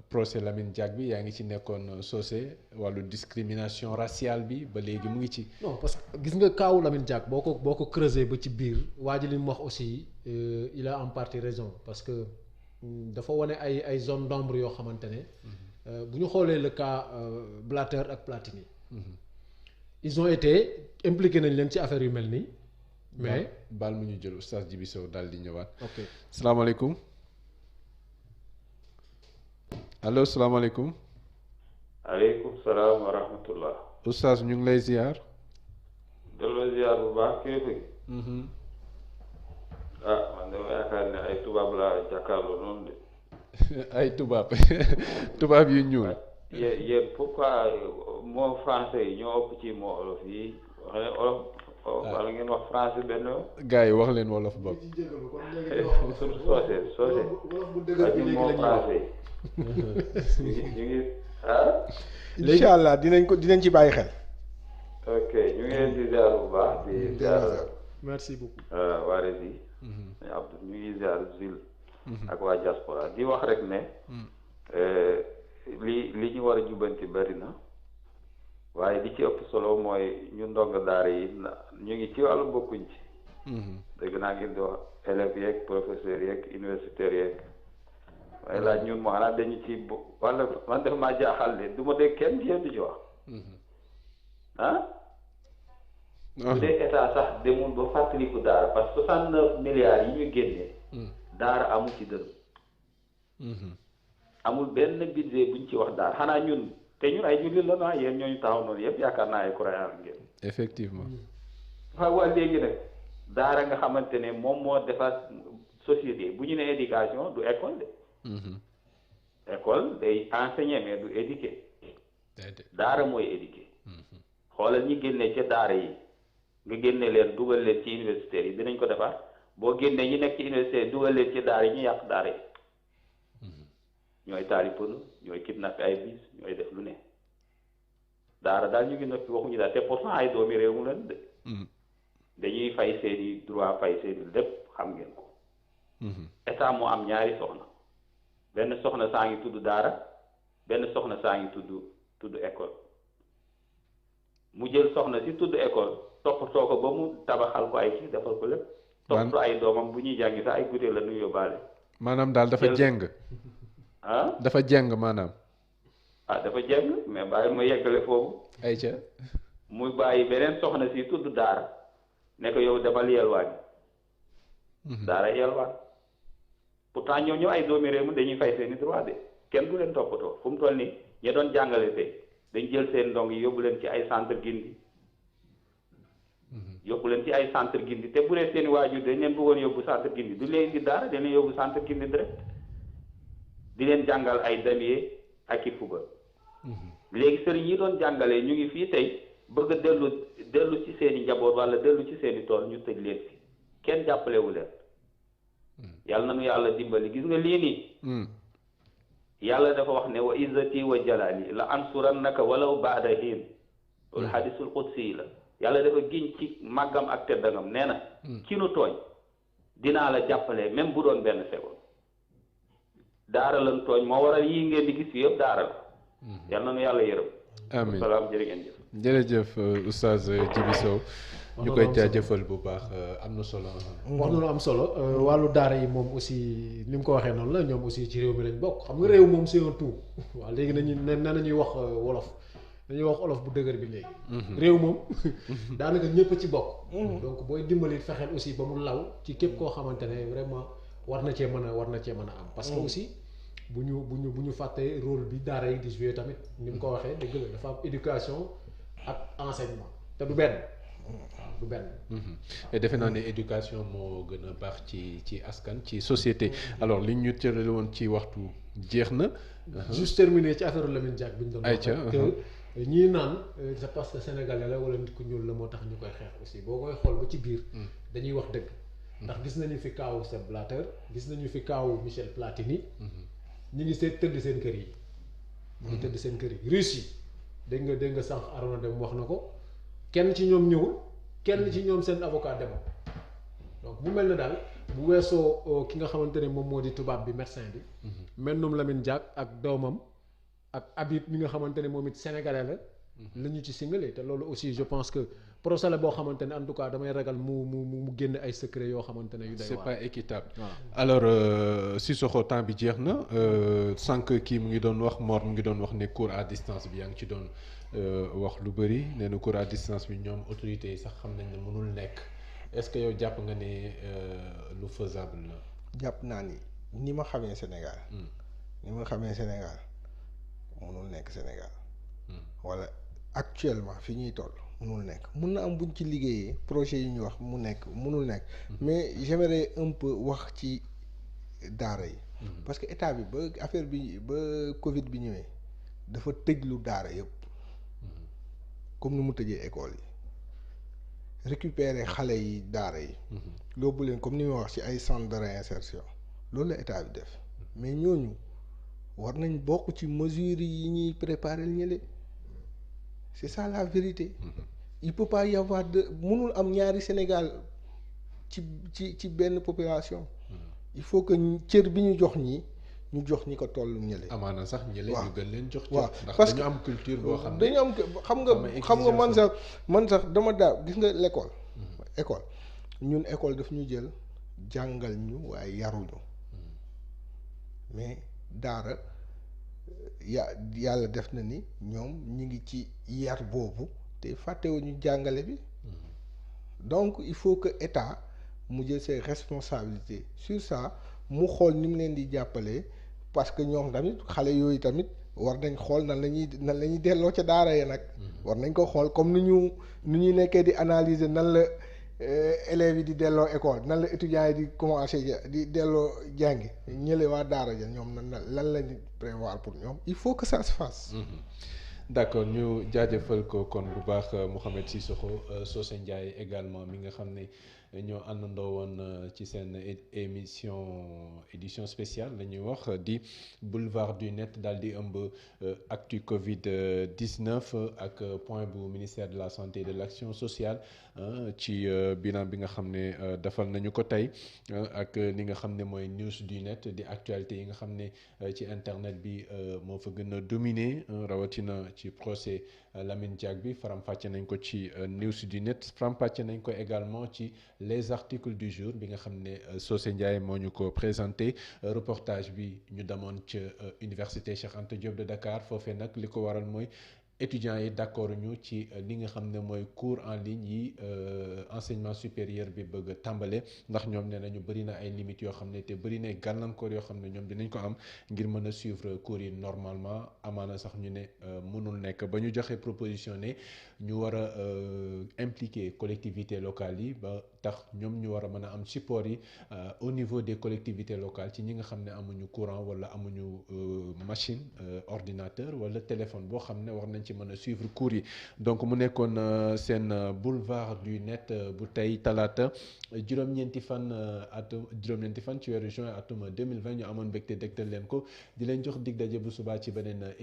procès Lamine Diack bi yaa ngi ci nekkoon Socé wàllu discrimination raciale bi ba léegi mu ngi ci. non parce que gis nga kaawu Lamine Diack boo ko creuser ba ci biir waa ji li mu wax aussi il a en partie raison parce que dafa wane ay zone d'ombre yoo xamante ne. bu ñu xoolee le cas Blatter ak Platini ils ont été impliqués nañ leen ci affaire yu mel nii mais baal mu ñu jël oustaz Djibi Sow daal di ñëwaat. ok salaamaaleykum allo salaamaaleykum. aleykum salaam wa rahmatullah. oustaz ñu ngi lay ziar. delloo ziar bu baax kilifa gi. man dama yaakaar ne ay tubaab laa jàkkaarloo noonu de. ay tubaab yu ñuul. yéen pourquoi moo français yi ñoo ëpp ci moo olof yi wax leen olof wala ngeen wax français benn. gars yi wax leen wolof bopp. surtout soose ak ñu moo français yi ñu ngi incha allah dinañ ci bàyyi xel. ok ñu ngi leen di ziar bu baax di ziar. merci beaucoup. waa Rési. Abdou ñu ngi ziar Zil. ak waa diaspora di wax rek ne li ñu war a jubanti bari na waaye li ci ëpp solo mooy ñu ndongo daara yi ñu ngi ci wàllu bokkuñ ci dégg naa ngeen di wax élèves yeeg professeurs yeeg universitaires yeeg waaye laaj ñun maanaam dañu ci wala man def maa jaaxal de du ma dégg kenn ci yéen di ci wax bu dee état sax demul ba fàttaliku daara parce que 69 milliards yi ñu génnee daara amul ci dërëm amul benn budget buñ ci wax daara xanaa ñun te ñun ay jullit la naa yéen ñooñu taxaw noonu yëpp yaakaar naa ay croyants ngeen effectivement waaw waa léegi nag daara nga xamante ne moom moo defar société bu ñu ne éducation du école de école day enseigner mais du éduquer daara mooy éduquer xoolal ñi génne ca daara yi nga génne leen dugal leen ci université yi dinañ ko defar boo génnee ñi nekk ci université dugal leen ci daara yi ñu yàq daara yi ñooy taali pënu ñooy kidnappé ay bis ñooy def lu ne daara daal ñu ngi noppi waxuñu daal te pourtant ay doomi réew mu leen de dañuy fay seeni droit fay seeni lépp xam ngeen ko état moo am ñaari soxna benn soxna saa ngi tudd daara benn soxna saa ngi tudd école mu jël soxna si tudd école toppatoo ko ba mu tabaxal ko ay kii defal ko lépp. toppatoo ay doomam bu ñuy jàngi sax ay guddee la ñu yóbbaale. maanaam daal dafa jeng. ah dafa jeng maanaam. ah dafa jeng mais bàyyi ma yeggale foofu. ayca. muy bàyyi beneen soxna si tudd Daara ne ko yow demal yelwaan. Daara yelwaan. pourtant ñoo ay doomi réew mi dañuy fay seeni droit de kenn du leen toppatoo fu mu toll nii ñi doon jàngale tey dañ jël seen ndong yi yóbbu leen ci ay centre gindi. yóbbu leen ci ay centre gindi te bu dee seen waajur dañ leen bëggoon yóbbu centre gindi du leen indi Daara dañ leen yóbbu centre gindi direct di leen jàngal ay damier ak i fuba. léegi sëriñ yi doon jàngalee ñu ngi fii tey bëgg a dellu ci seen i njaboot wala dellu ci seen i tool ñu tëj leen fi kenn jàppalewu leen yàlla na nu yàlla dimbali gis nga lii nii yàlla dafa wax ne wa izzati wa jalali la ansurannaka walaw baada hiin loolu hadisul qudsi yi la yàlla dafa giñ ci màggam ak teddangam nee na ci nu tooñ dinaa la jàppale même bu doon benn seconde daara lan tooñ moo waral yii ngeen di gis fi yëpp daara la yal na nu yàlla yërëm. amiin salaam jërë ngeen jëf. jërëjëf oustaz Djibi Sow ñu koy jaajëfal bu baax am na solo. wax na lu am solo wàllu daara yi moom aussi ni mu ko waxee noonu la ñoom aussi ci réew mi lañ bokk xam nga réew moom c'est un tout waaw léegi nañuy wax wolof dañuy wax olof bu dëgër bi léegi. réew moom daanaka ñëpp ci bokk. donc booy dimbali fexeel aussi ba mu law ci képp koo xamante ne vraiment war na cee mën a am. parce que aussi. bu ñu fàttee rôle bi daara yi di jouer tamit ni mu ko waxee dëgg la dafa am éducation ak enseignement te du benn du benn. et defe naa ne éducation moo gën a baax ci askan ci société alors li ñu tërale woon ci waxtu jeex na. juste terminé ci affaire Lamine Diack bi ñu doon wax que ñii naan c'est parce que sénégalais la wala nit ku ñuul la moo tax ñu koy xeex aussi boo koy xool ba ci biir. dañuy wax dëgg. ndax gis nañu fi kaawu Sepp Blatter gis nañu fi kaawu Michel Platini. ñu ngi tëdd seen kër yi. ñu ngi tëdd seen kër yi Russie dégg nga sànq Arona Dem wax na ko kenn ci ñoom ñëwul kenn ci ñoom seen avocat demoon donc mu mel ne daal bu weesoo ki nga xamante ne moom moo di tubaab bi médecin bi. mennum Lamine Diack ak doomam ak Habib mi nga xamante ne moom it sénégalais la. la ñu ci singalé te loolu aussi je pense que procès la boo xamante ne en tout cas damay ragal mu génn ay secret yoo xamante ne yu day c'est waar. pas équitable. alors Sissoko temps bi jeex na sànq kii mu ngi doon wax Mor mu ngi doon wax ne cours à distance bi yaa ngi ci doon wax lu bëri nee na cours à distance bi ñoom autorités yi sax xam nañ ne mënul nekk est-ce que yow jàpp nga ne lu faisable la. jàpp naa ni ma xamee Sénégal. mënul nekk Sénégal. wala actuellement fi ñuy toll mënul nekk mun na am buñ ci liggéeyee projet yi ñu wax mu nekk mënul nekk mais j'aimerais un peu wax ci daara yi parce que état bi ba affaire bi ba Covid bi ñëwee dafa tëjlu daara yëpp comme ni mu tëjee école yi récupérer xale yi daara yi yóbbu leen comme ni ma wax ci ay centre de réinsertion loolu la état bi def mais ñooñu war nañ bokk ci mesures yi ñuy préparer ñële c'est ça la vérité. Il peut pas y avoir mënul am ñaari Sénégal ci benn population. il faut que cër bi ñu jox ñi ñu jox ñi ko toll ñële. amaana sax ñële ñu gën leen jox. waaw ndax dañu am culture boo xam ne dañu am xam nga man sax dama daaw gis nga l'école. école ñun école daf ñu jël jàngal ñu waaye yaruñu mais daara. yàlla def na ni ñoom ñu ngi ci yar boobu te fàttewuñu jàngale bi donc il faut que état mu jël ses responsabilités sur ça mu xool ni mu leen di jàppalee parce que ñoom tamit xale yooyu tamit war nañ xool nan la ñuy delloo ca daara ya nag war nañ ko xool comme ni ñuy nekkee di analyser nan la élèves yi di delloo école nan la étudiants yi di commencer di delloo jàngi ñële waa daara ja ñoom lan lañu prévoir pour ñoom il faut que ça se fasse. d'accord ñu jaajëfal ko kon bu baax Mouhamed Sissoko Socé Ndiaye également mi nga xam ne ñoo àndandoo woon ci seen édition spéciale la ñuy wax di boulevard du net daal di ëmb actu Covid 19 ak point bu ministère de la santé et de l'action sociale ci bilan bi nga xam ne defal nañu ko tey ak li nga xam ne mooy news du net di actualité yi nga xam ne ci internet bi moo fa gën a dominer rawatina ci procès Lamine Diack bi faram-fàcce nañ ko ci news du net faram-fàcce nañ ko également ci les articles du jour bi nga xam ne Socé Ndiaye moo ñu ko présenté reportage bi ñu demoon ca université Cheikh Anta Diop de Dakar foofee nag li ko waral mooy étudiants yi d'accord ñu ci li nga xam ne mooy cours en ligne yi enseignement supérieur bi bëgg a tàmbale ndax ñoom nee nañu bëri na ay limites yoo xam ne te bëri na gàllankoor yoo xam ne ñoom dinañ ko am ngir mën a suivre cours yi normalement amaana sax ñu ne mënul nekk ba ñu joxe proposition ne ñu war a impliquer collectivités locales yi ba tax ñoom ñu war a mën a am support yi au niveau des collectivités locales ci ñi nga xam ne amuñu courant wala amuñu machine ordinateur wala téléphone boo xam ne war nañ ci mën a suivre cours yi donc mu nekkoon seen boulevard du net bu tey talaata juróom-ñeenti fan ci weeru juin atum 2020 ñu amoon mbégte dégtal leen ko di leen jox dig daje bu subaa ci beneen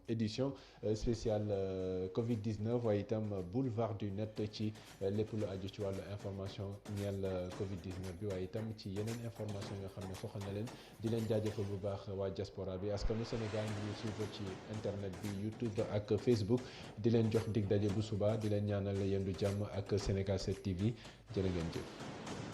édition spéciale Covid 19 waaye itam boulevard du net ci lépp lu aju ci wàllu information ñeel Covid 19 bi waaye itam ci yeneen information yoo xam ne soxal na leen di leen jaajëfal bu baax waa diaspora bi askanu Sénégal ñu suivre ci internet bi YouTube ak Facebook di leen jox dig daje bu suba di leen ñaanal yendu jàmm ak Sénégal 7 TV jërë ngeen jëf.